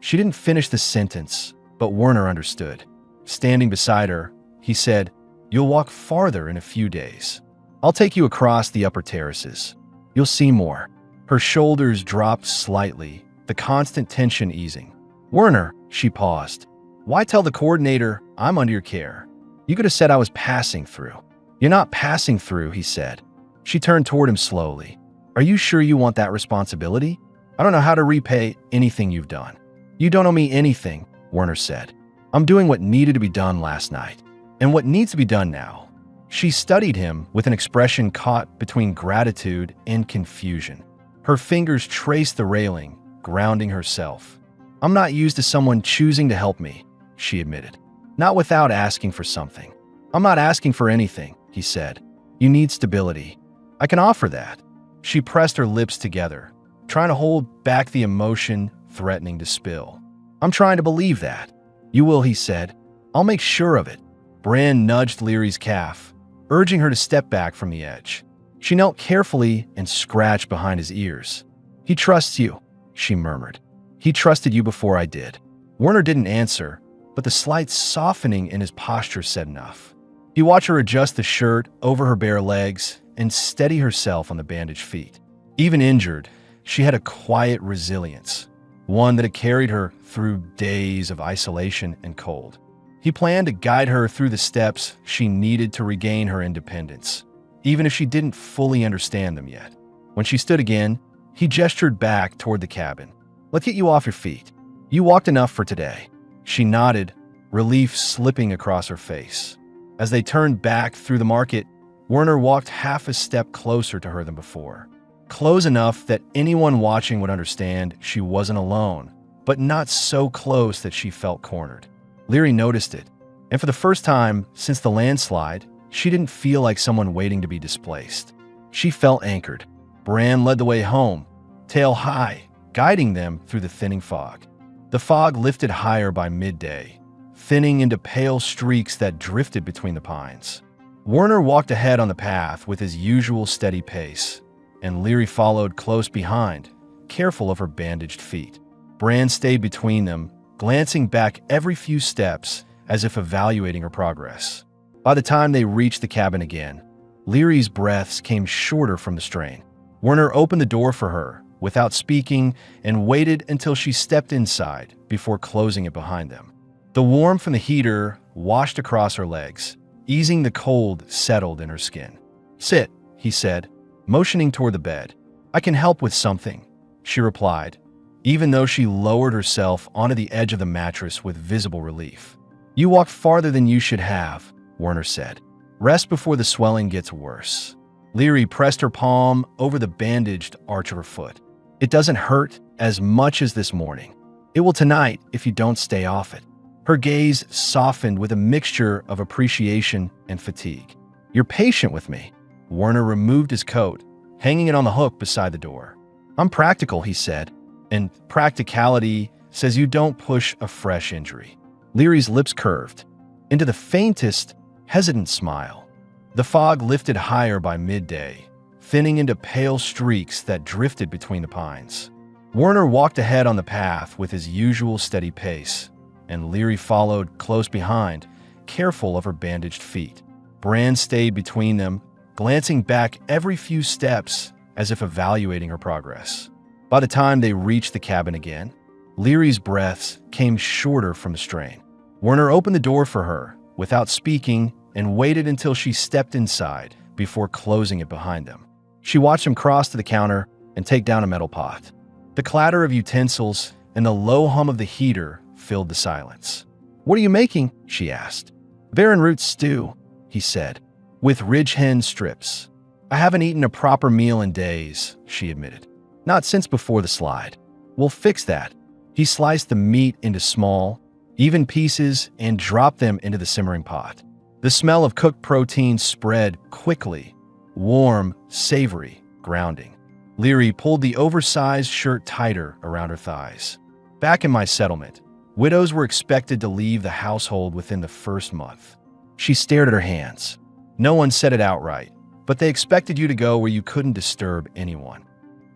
A: She didn't finish the sentence, but Werner understood. Standing beside her, he said, You'll walk farther in a few days. I'll take you across the upper terraces. You'll see more. Her shoulders dropped slightly, the constant tension easing. Werner, she paused. Why tell the coordinator I'm under your care? You could have said I was passing through. You're not passing through, he said. She turned toward him slowly. Are you sure you want that responsibility? I don't know how to repay anything you've done. You don't owe me anything, Werner said. I'm doing what needed to be done last night, and what needs to be done now. She studied him with an expression caught between gratitude and confusion. Her fingers traced the railing, grounding herself. I'm not used to someone choosing to help me, she admitted. Not without asking for something. I'm not asking for anything, he said. You need stability. I can offer that. She pressed her lips together, trying to hold back the emotion threatening to spill. I'm trying to believe that. You will, he said. I'll make sure of it. Bran nudged Leary's calf, urging her to step back from the edge. She knelt carefully and scratched behind his ears. He trusts you, she murmured. He trusted you before I did. Werner didn't answer, but the slight softening in his posture said enough. He watched her adjust the shirt over her bare legs and steady herself on the bandaged feet. Even injured, she had a quiet resilience, one that had carried her through days of isolation and cold. He planned to guide her through the steps she needed to regain her independence, even if she didn't fully understand them yet. When she stood again, he gestured back toward the cabin. "Let's get you off your feet. You walked enough for today." She nodded, relief slipping across her face. As they turned back through the market, Werner walked half a step closer to her than before. Close enough that anyone watching would understand she wasn't alone, but not so close that she felt cornered. Leary noticed it, and for the first time since the landslide, she didn't feel like someone waiting to be displaced. She felt anchored. Bran led the way home, tail high, guiding them through the thinning fog. The fog lifted higher by midday, thinning into pale streaks that drifted between the pines. Werner walked ahead on the path with his usual steady pace, and Leary followed close behind, careful of her bandaged feet. Bran stayed between them, glancing back every few steps as if evaluating her progress. By the time they reached the cabin again, Leary's breaths came shorter from the strain. Werner opened the door for her without speaking and waited until she stepped inside before closing it behind them. The warmth from the heater washed across her legs, easing the cold settled in her skin. "Sit," he said, motioning toward the bed. "I can help with something," she replied, even though she lowered herself onto the edge of the mattress with visible relief. "You walked farther than you should have," Werner said. "Rest before the swelling gets worse." Leary pressed her palm over the bandaged arch of her foot. "It doesn't hurt as much as this morning. It will tonight if you don't stay off it." Her gaze softened with a mixture of appreciation and fatigue. "You're patient with me." Werner removed his coat, hanging it on the hook beside the door. "I'm practical," he said, "and practicality says you don't push a fresh injury." Leary's lips curved into the faintest, hesitant smile. The fog lifted higher by midday, thinning into pale streaks that drifted between the pines. Werner walked ahead on the path with his usual steady pace, and Leary followed close behind, careful of her bandaged feet. Bran stayed between them, glancing back every few steps as if evaluating her progress. By the time they reached the cabin again, Leary's breaths came shorter from the strain. Werner opened the door for her without speaking and waited until she stepped inside before closing it behind them. She watched him cross to the counter and take down a metal pot. The clatter of utensils and the low hum of the heater filled the silence. "What are you making?" she asked. "Baron root stew," he said, "with ridge hen strips." "I haven't eaten a proper meal in days," she admitted. "Not since before the slide." "We'll fix that." He sliced the meat into small, even pieces and dropped them into the simmering pot. The smell of cooked protein spread quickly, warm, savory, grounding. Leary pulled the oversized shirt tighter around her thighs. "Back in my settlement, widows were expected to leave the household within the first month." She stared at her hands. "No one said it outright, but they expected you to go where you couldn't disturb anyone."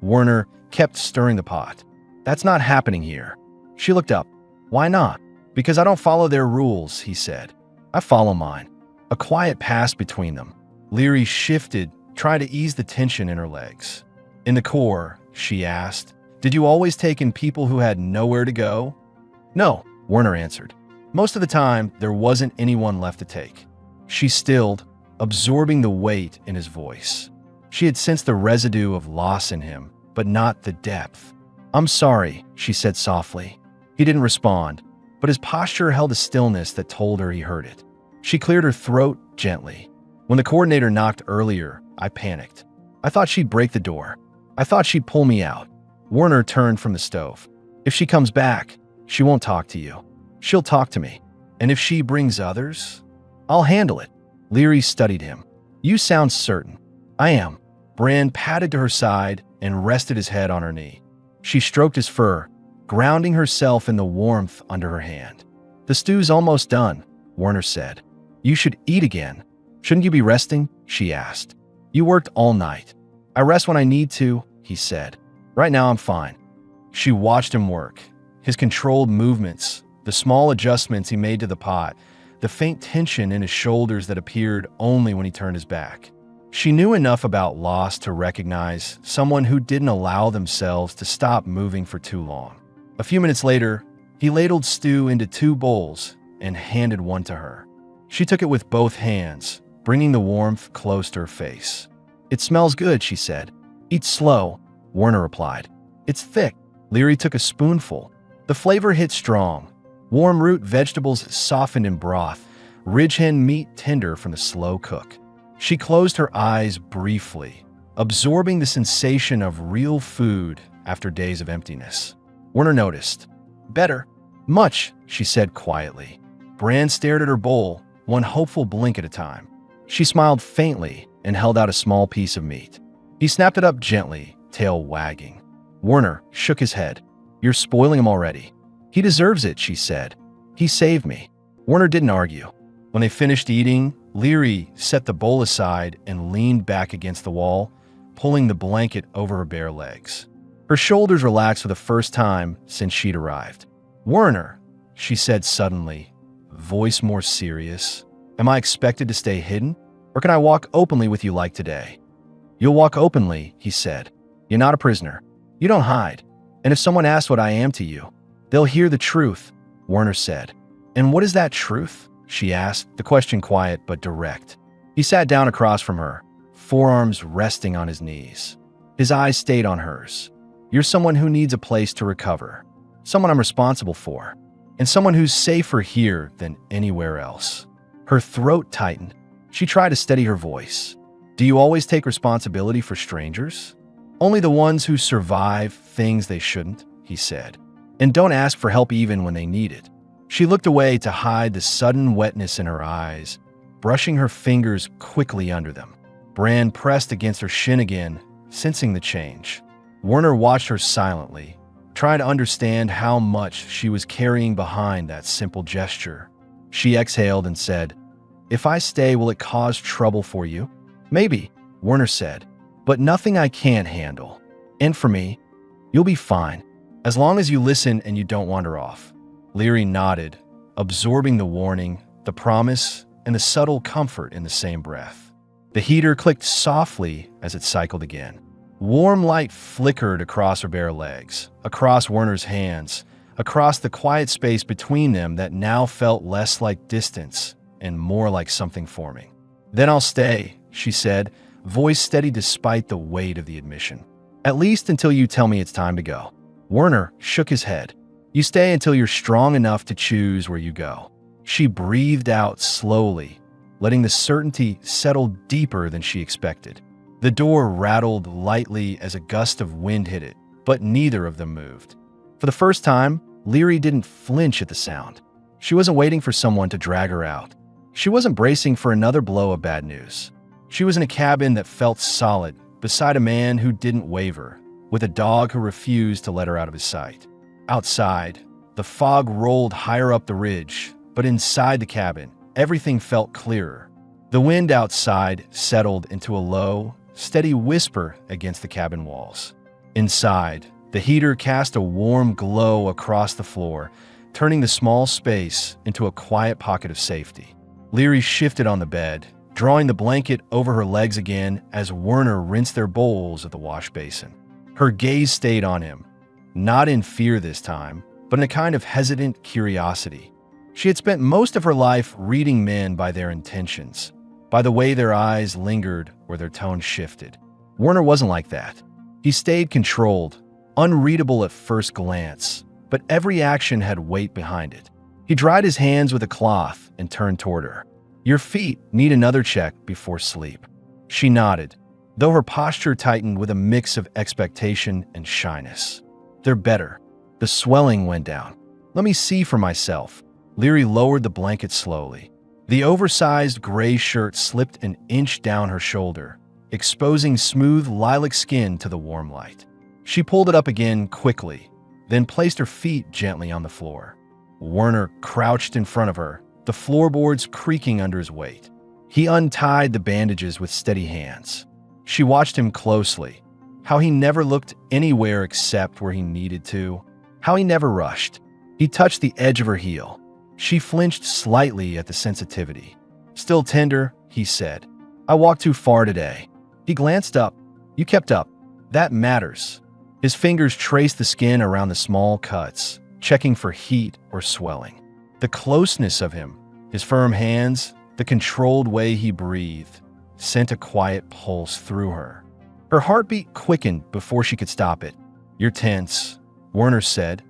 A: Werner kept stirring the pot. "That's not happening here." She looked up. "Why not?" "Because I don't follow their rules," he said. "I follow mine." A quiet passed between them. Leary shifted, trying to ease the tension in her legs. "In the Corps," she asked, "did you always take in people who had nowhere to go?" "No," Werner answered. "Most of the time, there wasn't anyone left to take." She stilled, absorbing the weight in his voice. She had sensed the residue of loss in him, but not the depth. "I'm sorry," she said softly. He didn't respond, but his posture held a stillness that told her he heard it. She cleared her throat gently. "When the coordinator knocked earlier, I panicked. I thought she'd break the door. I thought she'd pull me out." Werner turned from the stove. "If she comes back, she won't talk to you. She'll talk to me. And if she brings others, I'll handle it." Leary studied him. "You sound certain." "I am." Bran padded to her side and rested his head on her knee. She stroked his fur, grounding herself in the warmth under her hand. "The stew's almost done," Werner said. "You should eat again." "Shouldn't you be resting?" she asked. "You worked all night." "I rest when I need to," he said. "Right now I'm fine." She watched him work, his controlled movements, The small adjustments he made to the pot, the faint tension in his shoulders that appeared only when he turned his back. She knew enough about loss to recognize someone who didn't allow themselves to stop moving for too long. A few minutes later, he ladled stew into 2 bowls and handed one to her. She took it with both hands, bringing the warmth close to her face. "It smells good," she said. "Eat slow," Werner replied. "It's thick." Leary took a spoonful. The flavor hit strong. Warm root vegetables softened in broth, ridge hen meat tender from the slow cook. She closed her eyes briefly, absorbing the sensation of real food after days of emptiness. Werner noticed. "Better. Much," she said quietly. Brand stared at her bowl, one hopeful blink at a time. She smiled faintly and held out a small piece of meat. He snapped it up gently, tail wagging. Werner shook his head. "You're spoiling him already." "He deserves it," she said. "He saved me." Werner didn't argue. When they finished eating, Leary set the bowl aside and leaned back against the wall, pulling the blanket over her bare legs. Her shoulders relaxed for the first time since she'd arrived. "Werner," she said suddenly, voice more serious, "am I expected to stay hidden, or can I walk openly with you like today?" "You'll walk openly," he said. "You're not a prisoner. You don't hide. And if someone asks what I am to you, they'll hear the truth," Werner said. "And what is that truth?" she asked, the question quiet but direct. He sat down across from her, forearms resting on his knees. His eyes stayed on hers. "You're someone who needs a place to recover, someone I'm responsible for, and someone who's safer here than anywhere else." Her throat tightened. She tried to steady her voice. "Do you always take responsibility for strangers?" "Only the ones who survive things they shouldn't," he said. "And don't ask for help even when they need it." She looked away to hide the sudden wetness in her eyes, brushing her fingers quickly under them. Brand pressed against her shin again, sensing the change. Werner watched her silently, trying to understand how much she was carrying behind that simple gesture. She exhaled and said, "If I stay, will it cause trouble for you?" "Maybe," Werner said, "but nothing I can't handle. And for me, you'll be fine, as long as you listen and you don't wander off." Leary nodded, absorbing the warning, the promise, and the subtle comfort in the same breath. The heater clicked softly as it cycled again. Warm light flickered across her bare legs, across Werner's hands, across the quiet space between them that now felt less like distance and more like something forming. "Then I'll stay," she said, voice steady despite the weight of the admission. "At least until you tell me it's time to go." Werner shook his head. "You stay until you're strong enough to choose where you go." She breathed out slowly, letting the certainty settle deeper than she expected. The door rattled lightly as a gust of wind hit it, but neither of them moved. For the first time, Leary didn't flinch at the sound. She wasn't waiting for someone to drag her out. She wasn't bracing for another blow of bad news. She was in a cabin that felt solid, beside a man who didn't waver, with a dog who refused to let her out of his sight. Outside, the fog rolled higher up the ridge, but inside the cabin, everything felt clearer. The wind outside settled into a low, steady whisper against the cabin walls. Inside, the heater cast a warm glow across the floor, turning the small space into a quiet pocket of safety. Leary shifted on the bed, drawing the blanket over her legs again as Werner rinsed their bowls at the wash basin. Her gaze stayed on him, not in fear this time, but in a kind of hesitant curiosity. She had spent most of her life reading men by their intentions, by the way their eyes lingered or their tone shifted. Werner wasn't like that. He stayed controlled, unreadable at first glance, but every action had weight behind it. He dried his hands with a cloth and turned toward her. "Your feet need another check before sleep." She nodded, though her posture tightened with a mix of expectation and shyness. "They're better." The swelling went down. "Let me see for myself." Leary lowered the blanket slowly. The oversized gray shirt slipped an inch down her shoulder, exposing smooth lilac skin to the warm light. She pulled it up again quickly, then placed her feet gently on the floor. Werner crouched in front of her, the floorboards creaking under his weight. He untied the bandages with steady hands. She watched him closely, how he never looked anywhere except where he needed to, how he never rushed. He touched the edge of her heel. She flinched slightly at the sensitivity. "Still tender," he said. "I walked too far today." He glanced up. "You kept up. That matters." His fingers traced the skin around the small cuts, checking for heat or swelling. The closeness of him, his firm hands, the controlled way he breathed, sent a quiet pulse through her. Her heartbeat quickened before she could stop it. "You're tense," Werner said,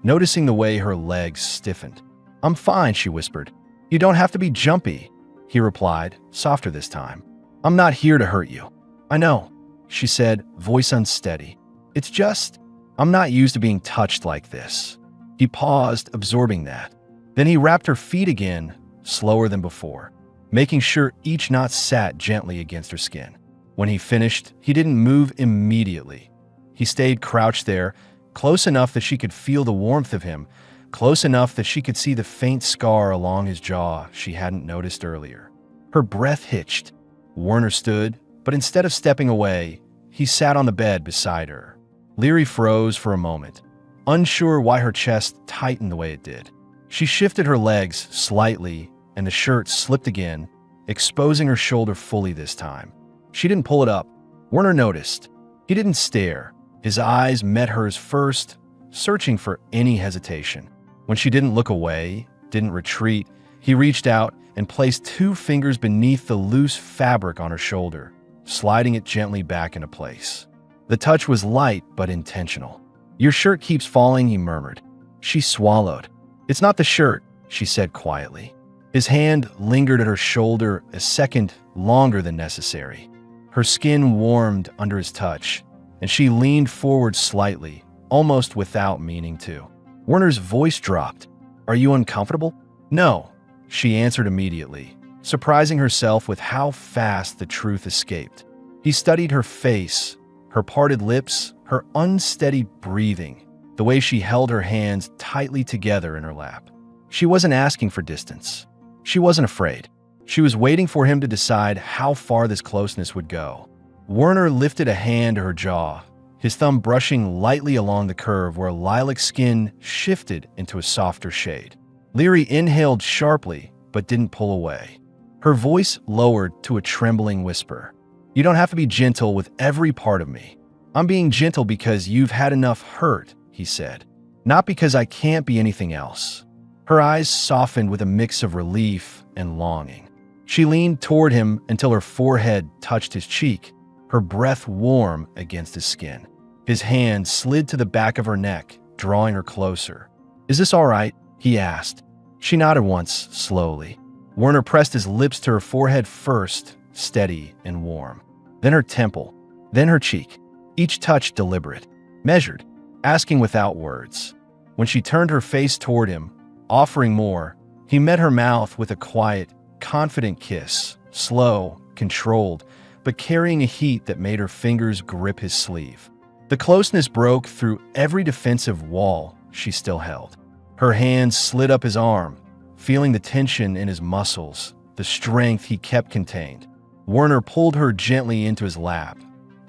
A: noticing the way her legs stiffened. "I'm fine," she whispered. "You don't have to be jumpy," he replied, softer this time. "I'm not here to hurt you." "I know," she said, voice unsteady. "It's just, I'm not used to being touched like this." He paused, absorbing that. Then he wrapped her feet again, slower than before, making sure each knot sat gently against her skin. When he finished, he didn't move immediately. He stayed crouched there, close enough that she could feel the warmth of him, close enough that she could see the faint scar along his jaw she hadn't noticed earlier. Her breath hitched. Werner stood, but instead of stepping away, he sat on the bed beside her. Leary froze for a moment, unsure why her chest tightened the way it did. She shifted her legs slightly, and the shirt slipped again, exposing her shoulder fully this time. She didn't pull it up. Werner noticed. He didn't stare. His eyes met hers first, searching for any hesitation. When she didn't look away, didn't retreat, he reached out and placed 2 fingers beneath the loose fabric on her shoulder, sliding it gently back into place. The touch was light but intentional. "Your shirt keeps falling," he murmured. She swallowed. "It's not the shirt," she said quietly. His hand lingered at her shoulder a second longer than necessary. Her skin warmed under his touch, and she leaned forward slightly, almost without meaning to. Werner's voice dropped. "Are you uncomfortable?" "No," she answered immediately, surprising herself with how fast the truth escaped. He studied her face, her parted lips, her unsteady breathing, the way she held her hands tightly together in her lap. She wasn't asking for distance. She wasn't afraid. She was waiting for him to decide how far this closeness would go. Werner lifted a hand to her jaw, his thumb brushing lightly along the curve where lilac skin shifted into a softer shade. Leary inhaled sharply, but didn't pull away. Her voice lowered to a trembling whisper. "You don't have to be gentle with every part of me. I'm being gentle because you've had enough hurt," he said. "Not because I can't be anything else." Her eyes softened with a mix of relief and longing. She leaned toward him until her forehead touched his cheek, her breath warm against his skin. His hand slid to the back of her neck, drawing her closer. "Is this all right?" he asked. She nodded once, slowly. Werner pressed his lips to her forehead first, steady and warm. Then her temple, then her cheek. Each touch deliberate, measured, asking without words. When she turned her face toward him, offering more, he met her mouth with a quiet, confident kiss, slow, controlled, but carrying a heat that made her fingers grip his sleeve. The closeness broke through every defensive wall she still held. Her hands slid up his arm, feeling the tension in his muscles, the strength he kept contained. Werner pulled her gently into his lap,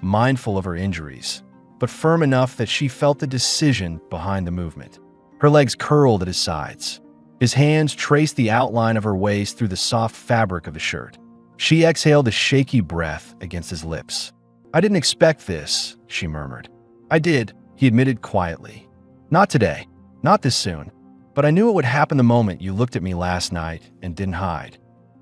A: mindful of her injuries, but firm enough that she felt the decision behind the movement. Her legs curled at his sides. His hands traced the outline of her waist through the soft fabric of the shirt. She exhaled a shaky breath against his lips. "I didn't expect this," she murmured. "I did," he admitted quietly. "Not today, not this soon, but I knew it would happen the moment you looked at me last night and didn't hide."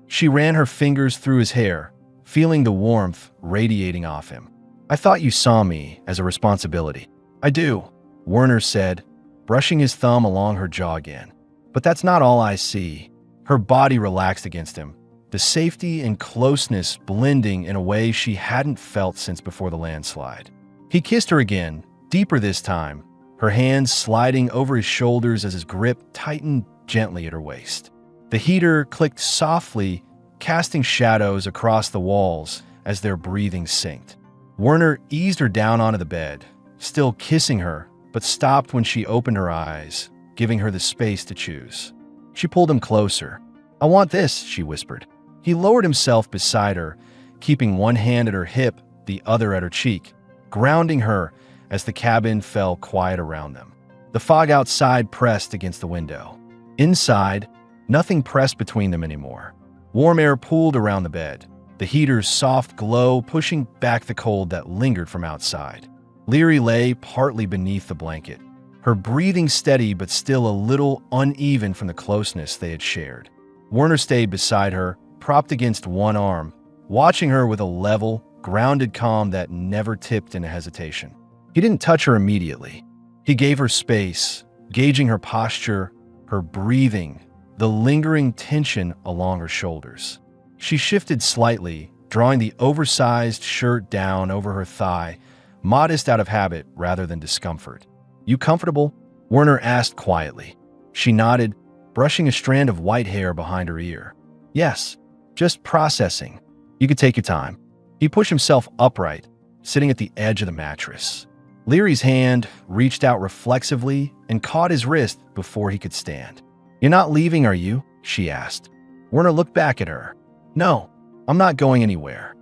A: She ran her fingers through his hair, feeling the warmth radiating off him. "I thought you saw me as a responsibility." "I do," Werner said, brushing his thumb along her jaw again. "But that's not all I see." Her body relaxed against him, the safety and closeness blending in a way she hadn't felt since before the landslide. He kissed her again, deeper this time, her hands sliding over his shoulders as his grip tightened gently at her waist. The heater clicked softly, casting shadows across the walls as their breathing synced. Werner eased her down onto the bed, still kissing her, but stopped when she opened her eyes, giving her the space to choose. She pulled him closer. "I want this," she whispered. He lowered himself beside her, keeping one hand at her hip, the other at her cheek, grounding her as the cabin fell quiet around them. The fog outside pressed against the window. Inside, nothing pressed between them anymore. Warm air pooled around the bed, the heater's soft glow pushing back the cold that lingered from outside. Leary lay partly beneath the blanket, her breathing steady but still a little uneven from the closeness they had shared. Werner stayed beside her, propped against one arm, watching her with a level, grounded calm that never tipped into hesitation. He didn't touch her immediately. He gave her space, gauging her posture, her breathing, the lingering tension along her shoulders. She shifted slightly, drawing the oversized shirt down over her thigh, modest out of habit rather than discomfort. "You comfortable?" Werner asked quietly. She nodded, brushing a strand of white hair behind her ear. "Yes, just processing. You could take your time." He pushed himself upright, sitting at the edge of the mattress. Leary's hand reached out reflexively and caught his wrist before he could stand. "You're not leaving, are you?" she asked. Werner looked back at her. "No, I'm not going anywhere."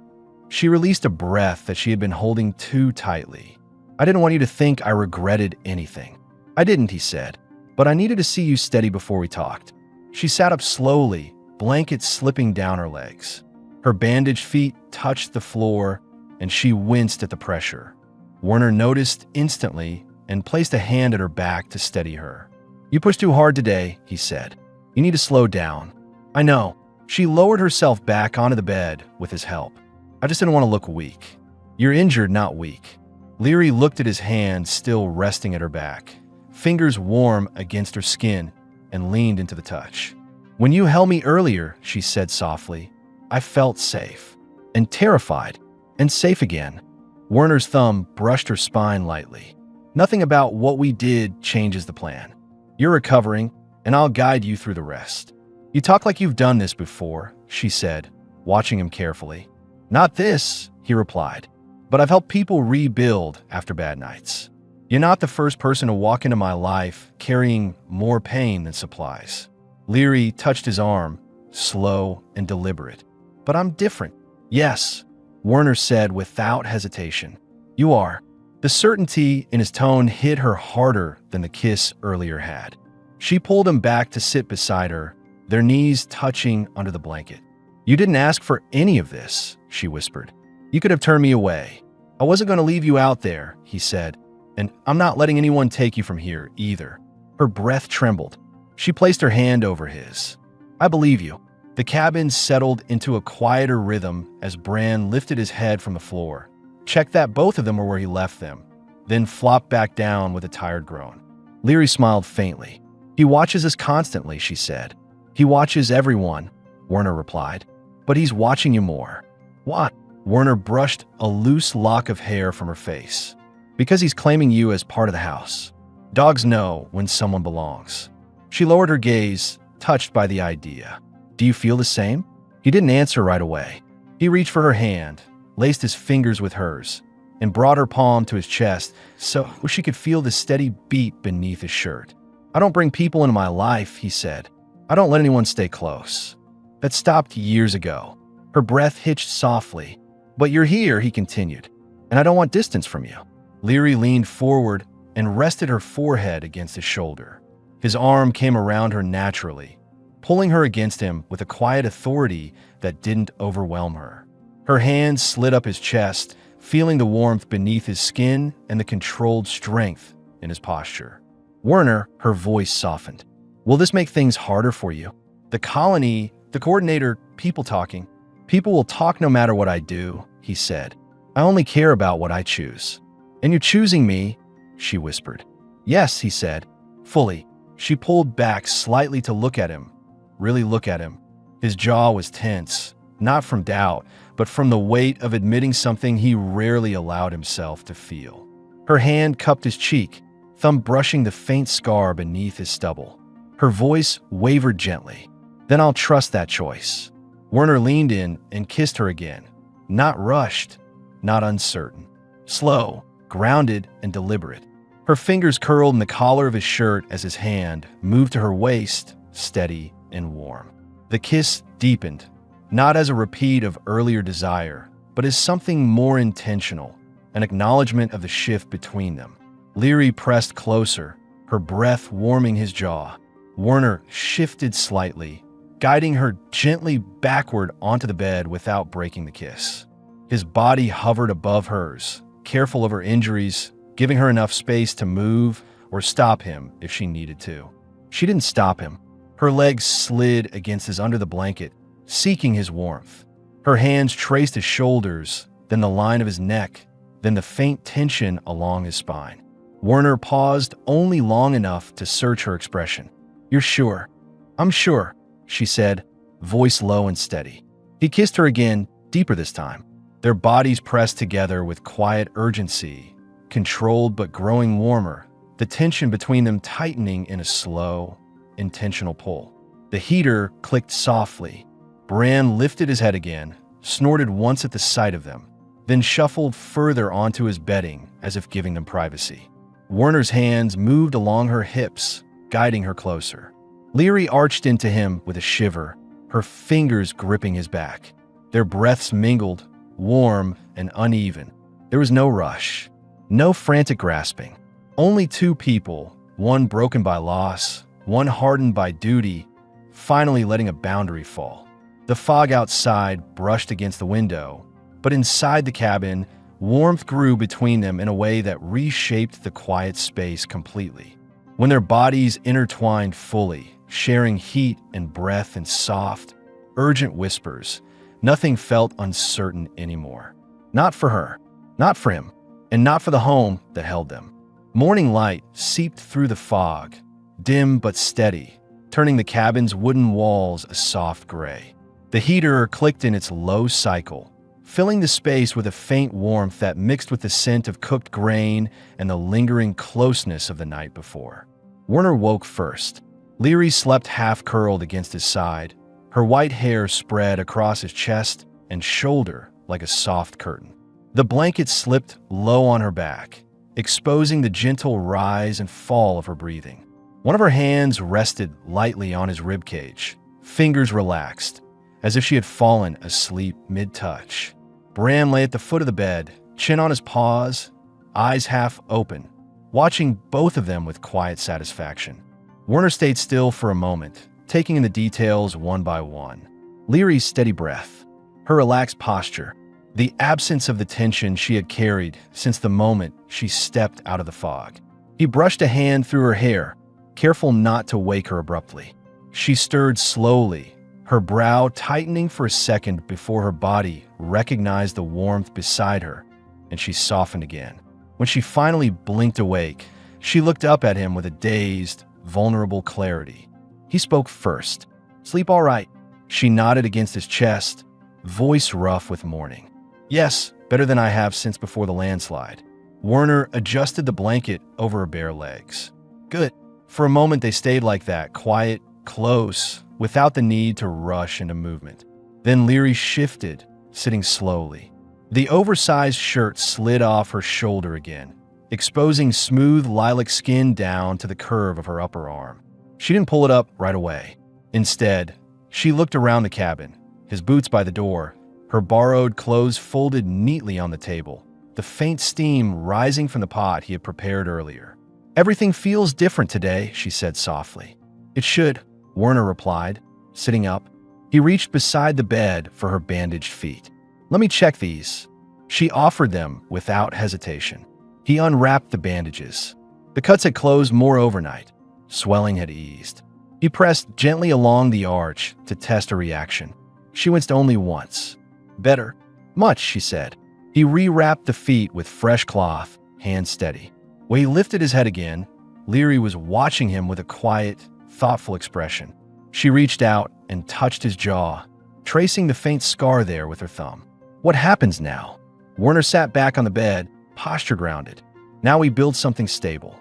A: She released a breath that she had been holding too tightly. "I didn't want you to think I regretted anything." "I didn't," he said, "but I needed to see you steady before we talked." She sat up slowly, blankets slipping down her legs. Her bandaged feet touched the floor, and she winced at the pressure. Werner noticed instantly and placed a hand at her back to steady her. "You pushed too hard today," he said. "You need to slow down." "I know." She lowered herself back onto the bed with his help. "I just didn't want to look weak." "You're injured, not weak." Leary looked at his hand still resting at her back, fingers warm against her skin, and leaned into the touch. "When you held me earlier," she said softly, "I felt safe and terrified and safe again." Werner's thumb brushed her spine lightly. "Nothing about what we did changes the plan. You're recovering, and I'll guide you through the rest." "You talk like you've done this before," she said, watching him carefully. "Not this," he replied, "but I've helped people rebuild after bad nights. You're not the first person to walk into my life carrying more pain than supplies." Leary touched his arm, slow and deliberate. "But I'm different." "Yes," Werner said without hesitation. "You are." The certainty in his tone hit her harder than the kiss earlier had. She pulled him back to sit beside her, their knees touching under the blanket. "You didn't ask for any of this," she whispered. "You could have turned me away." "I wasn't going to leave you out there," he said, "and I'm not letting anyone take you from here either." Her breath trembled. She placed her hand over his. "I believe you." The cabin settled into a quieter rhythm as Bran lifted his head from the floor, checked that both of them were where he left them, then flopped back down with a tired groan. Leary smiled faintly. "He watches us constantly," she said. "He watches everyone," Werner replied. "But he's watching you more." "What?" Werner brushed a loose lock of hair from her face. "Because he's claiming you as part of the house. Dogs know when someone belongs." She lowered her gaze, touched by the idea. "Do you feel the same?" He didn't answer right away. He reached for her hand, laced his fingers with hers, and brought her palm to his chest so she could feel the steady beat beneath his shirt. "I don't bring people into my life," he said. "I don't let anyone stay close." That stopped years ago. Her breath hitched softly. "But you're here," he continued, "and I don't want distance from you." Leary leaned forward and rested her forehead against his shoulder. His arm came around her naturally, pulling her against him with a quiet authority that didn't overwhelm her. Her hand slid up his chest, feeling the warmth beneath his skin and the controlled strength in his posture. "Werner," her voice softened. "Will this make things harder for you? The colony, the coordinator, people talking. People will talk no matter what I do," he said. "I only care about what I choose." "And you're choosing me," she whispered. "Yes," he said, fully. She pulled back slightly to look at him, really look at him. His jaw was tense, not from doubt, but from the weight of admitting something he rarely allowed himself to feel. Her hand cupped his cheek, thumb brushing the faint scar beneath his stubble. Her voice wavered gently. "Then I'll trust that choice." Werner leaned in and kissed her again. Not rushed, not uncertain. Slow, grounded, and deliberate. Her fingers curled in the collar of his shirt as his hand moved to her waist, steady and warm. The kiss deepened, not as a repeat of earlier desire, but as something more intentional, an acknowledgement of the shift between them. Leary pressed closer, her breath warming his jaw. Werner shifted slightly, guiding her gently backward onto the bed without breaking the kiss. His body hovered above hers, careful of her injuries, giving her enough space to move or stop him if she needed to. She didn't stop him. Her legs slid against his under the blanket, seeking his warmth. Her hands traced his shoulders, then the line of his neck, then the faint tension along his spine. Werner paused only long enough to search her expression. "You're sure?" "I'm sure," she said, voice low and steady. He kissed her again, deeper this time. Their bodies pressed together with quiet urgency, controlled but growing warmer, the tension between them tightening in a slow, intentional pull. The heater clicked softly. Bran lifted his head again, snorted once at the sight of them, then shuffled further onto his bedding as if giving them privacy. Werner's hands moved along her hips, guiding her closer. Leary arched into him with a shiver, her fingers gripping his back. Their breaths mingled, warm and uneven. There was no rush, no frantic grasping. Only two people, one broken by loss, one hardened by duty, finally letting a boundary fall. The fog outside brushed against the window, but inside the cabin, warmth grew between them in a way that reshaped the quiet space completely. When their bodies intertwined fully, sharing heat and breath in soft, urgent whispers, nothing felt uncertain anymore. Not for her, not for him, and not for the home that held them. Morning light seeped through the fog, dim but steady, turning the cabin's wooden walls a soft gray. The heater clicked in its low cycle, filling the space with a faint warmth that mixed with the scent of cooked grain and the lingering closeness of the night before. Werner woke first. Leary slept half-curled against his side, her white hair spread across his chest and shoulder like a soft curtain. The blanket slipped low on her back, exposing the gentle rise and fall of her breathing. One of her hands rested lightly on his ribcage, fingers relaxed, as if she had fallen asleep mid-touch. Bran lay at the foot of the bed, chin on his paws, eyes half open, watching both of them with quiet satisfaction. Werner stayed still for a moment, taking in the details one by one. Leary's steady breath, her relaxed posture, the absence of the tension she had carried since the moment she stepped out of the fog. He brushed a hand through her hair, careful not to wake her abruptly. She stirred slowly, her brow tightening for a second before her body recognized the warmth beside her, and she softened again. When she finally blinked awake, she looked up at him with a dazed, vulnerable clarity. He spoke first. "Sleep all right?" She nodded against his chest, voice rough with mourning. "Yes, better than I have since before the landslide." Werner adjusted the blanket over her bare legs. "Good." For a moment they stayed like that, quiet, close, without the need to rush into movement. Then Leary shifted, sitting slowly. The oversized shirt slid off her shoulder again, exposing smooth lilac skin down to the curve of her upper arm. She didn't pull it up right away. Instead, she looked around the cabin, his boots by the door, her borrowed clothes folded neatly on the table, the faint steam rising from the pot he had prepared earlier. "Everything feels different today," she said softly. "It should," Werner replied, sitting up. He reached beside the bed for her bandaged feet. "Let me check these." She offered them without hesitation. He unwrapped the bandages. The cuts had closed more overnight. Swelling had eased. He pressed gently along the arch to test her reaction. She winced only once. "Better." "Much," she said. He rewrapped the feet with fresh cloth, hands steady. When he lifted his head again, Leary was watching him with a quiet, thoughtful expression. She reached out and touched his jaw, tracing the faint scar there with her thumb. "What happens now?" Werner sat back on the bed, posture grounded. "Now we build something stable.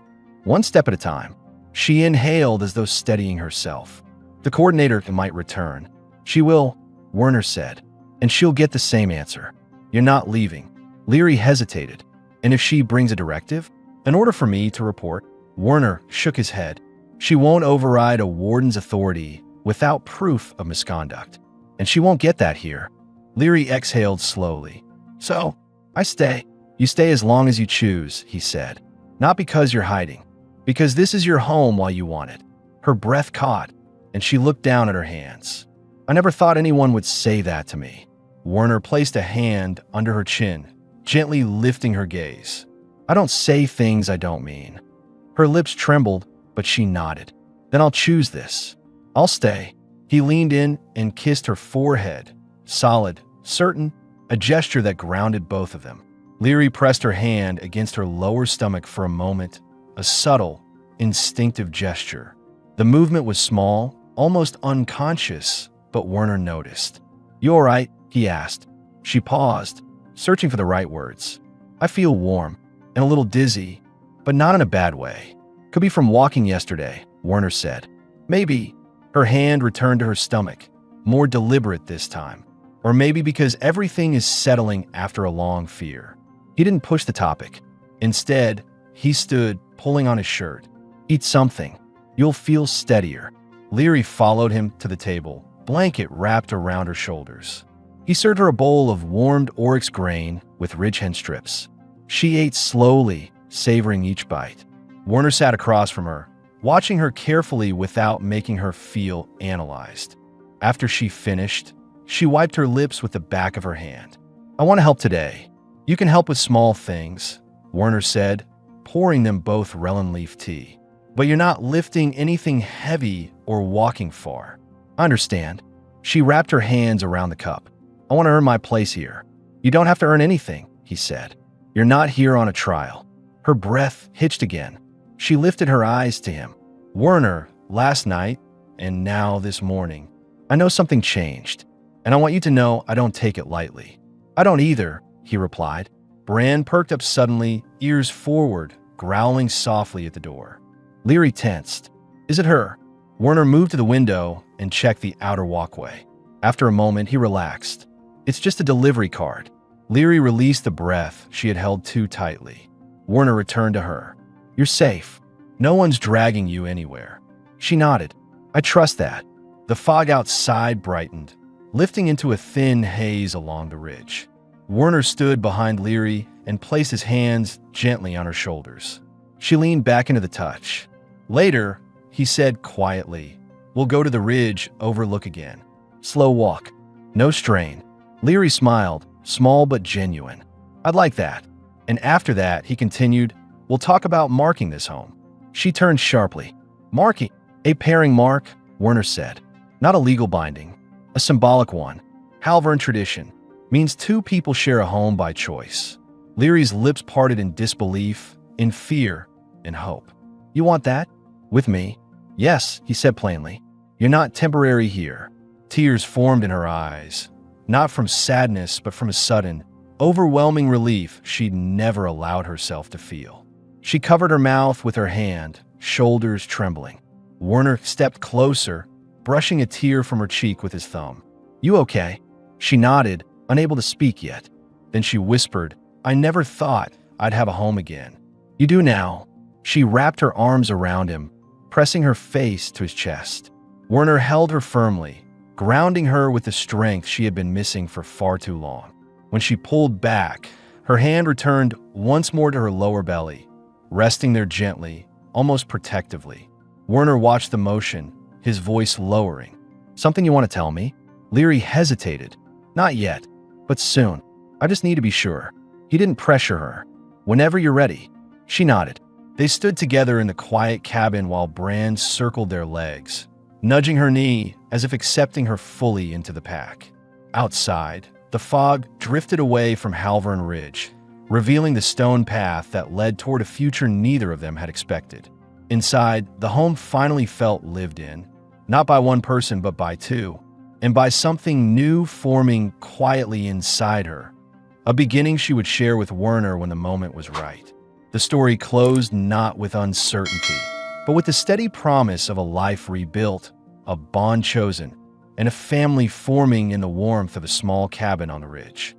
A: One step at a time." She inhaled as though steadying herself. "The coordinator might return." "She will," Werner said, "and she'll get the same answer. You're not leaving." Leary hesitated. "And if she brings a directive? An order for me to report?" Werner shook his head. "She won't override a warden's authority without proof of misconduct. And she won't get that here." Leary exhaled slowly. "So, I stay." "You stay as long as you choose," he said. "Not because you're hiding. Because this is your home while you want it. Her breath caught, and she looked down at her hands. I never thought anyone would say that to me. Werner placed a hand under her chin, gently lifting her gaze. I don't say things I don't mean. Her lips trembled, but she nodded. Then I'll choose this. I'll stay. He leaned in and kissed her forehead. Solid, certain, a gesture that grounded both of them. Leary pressed her hand against her lower stomach for a moment, a subtle, instinctive gesture. The movement was small, almost unconscious, but Werner noticed. You all right? He asked. She paused, searching for the right words. I feel warm and a little dizzy, but not in a bad way. Could be from walking yesterday, Werner said. Maybe. Her hand returned to her stomach, more deliberate this time. Or maybe because everything is settling after a long fear. He didn't push the topic. Instead, he stood, pulling on his shirt. Eat something. You'll feel steadier. Leary followed him to the table, blanket wrapped around her shoulders. He served her a bowl of warmed oryx grain with ridge hen strips. She ate slowly, savoring each bite. Werner sat across from her, watching her carefully without making her feel analyzed. After she finished, she wiped her lips with the back of her hand. I want to help today. You can help with small things, Werner said, pouring them both Rellan leaf tea. But you're not lifting anything heavy or walking far. I understand. She wrapped her hands around the cup. I want to earn my place here. You don't have to earn anything, he said. You're not here on a trial. Her breath hitched again. She lifted her eyes to him. Werner, last night, and now this morning, I know something changed, and I want you to know I don't take it lightly. I don't either, he replied. Bran perked up suddenly, ears forward, growling softly at the door. Leary tensed. Is it her? Werner moved to the window and checked the outer walkway. After a moment, he relaxed. It's just a delivery card. Leary released the breath she had held too tightly. Werner returned to her. You're safe. No one's dragging you anywhere. She nodded. I trust that. The fog outside brightened, lifting into a thin haze along the ridge. Werner stood behind Leary and placed his hands gently on her shoulders. She leaned back into the touch. Later, he said quietly, we'll go to the ridge, overlook again. Slow walk. No strain. Leary smiled, small but genuine. I'd like that. And after that, he continued, we'll talk about marking this home. She turned sharply. Marking? A pairing mark, Werner said. Not a legal binding. A symbolic one. Halvern tradition. Means two people share a home by choice. Leary's lips parted in disbelief, in fear, in hope. You want that? With me? Yes, he said plainly. You're not temporary here. Tears formed in her eyes. Not from sadness, but from a sudden, overwhelming relief she'd never allowed herself to feel. She covered her mouth with her hand, shoulders trembling. Werner stepped closer, brushing a tear from her cheek with his thumb. You okay? She nodded, unable to speak yet. Then she whispered, I never thought I'd have a home again. You do now. She wrapped her arms around him, pressing her face to his chest. Werner held her firmly, grounding her with the strength she had been missing for far too long. When she pulled back, her hand returned once more to her lower belly, resting there gently, almost protectively. Werner watched the motion, his voice lowering. Something you want to tell me? Leary hesitated. Not yet, but soon. I just need to be sure. He didn't pressure her. Whenever you're ready. She nodded. They stood together in the quiet cabin while Bran circled their legs, nudging her knee as if accepting her fully into the pack. Outside, the fog drifted away from Halvern Ridge, revealing the stone path that led toward a future neither of them had expected. Inside, the home finally felt lived in, not by one person but by two, and by something new forming quietly inside her, a beginning she would share with Werner when the moment was right. The story closed not with uncertainty, but with the steady promise of a life rebuilt, a bond chosen, and a family forming in the warmth of a small cabin on the ridge.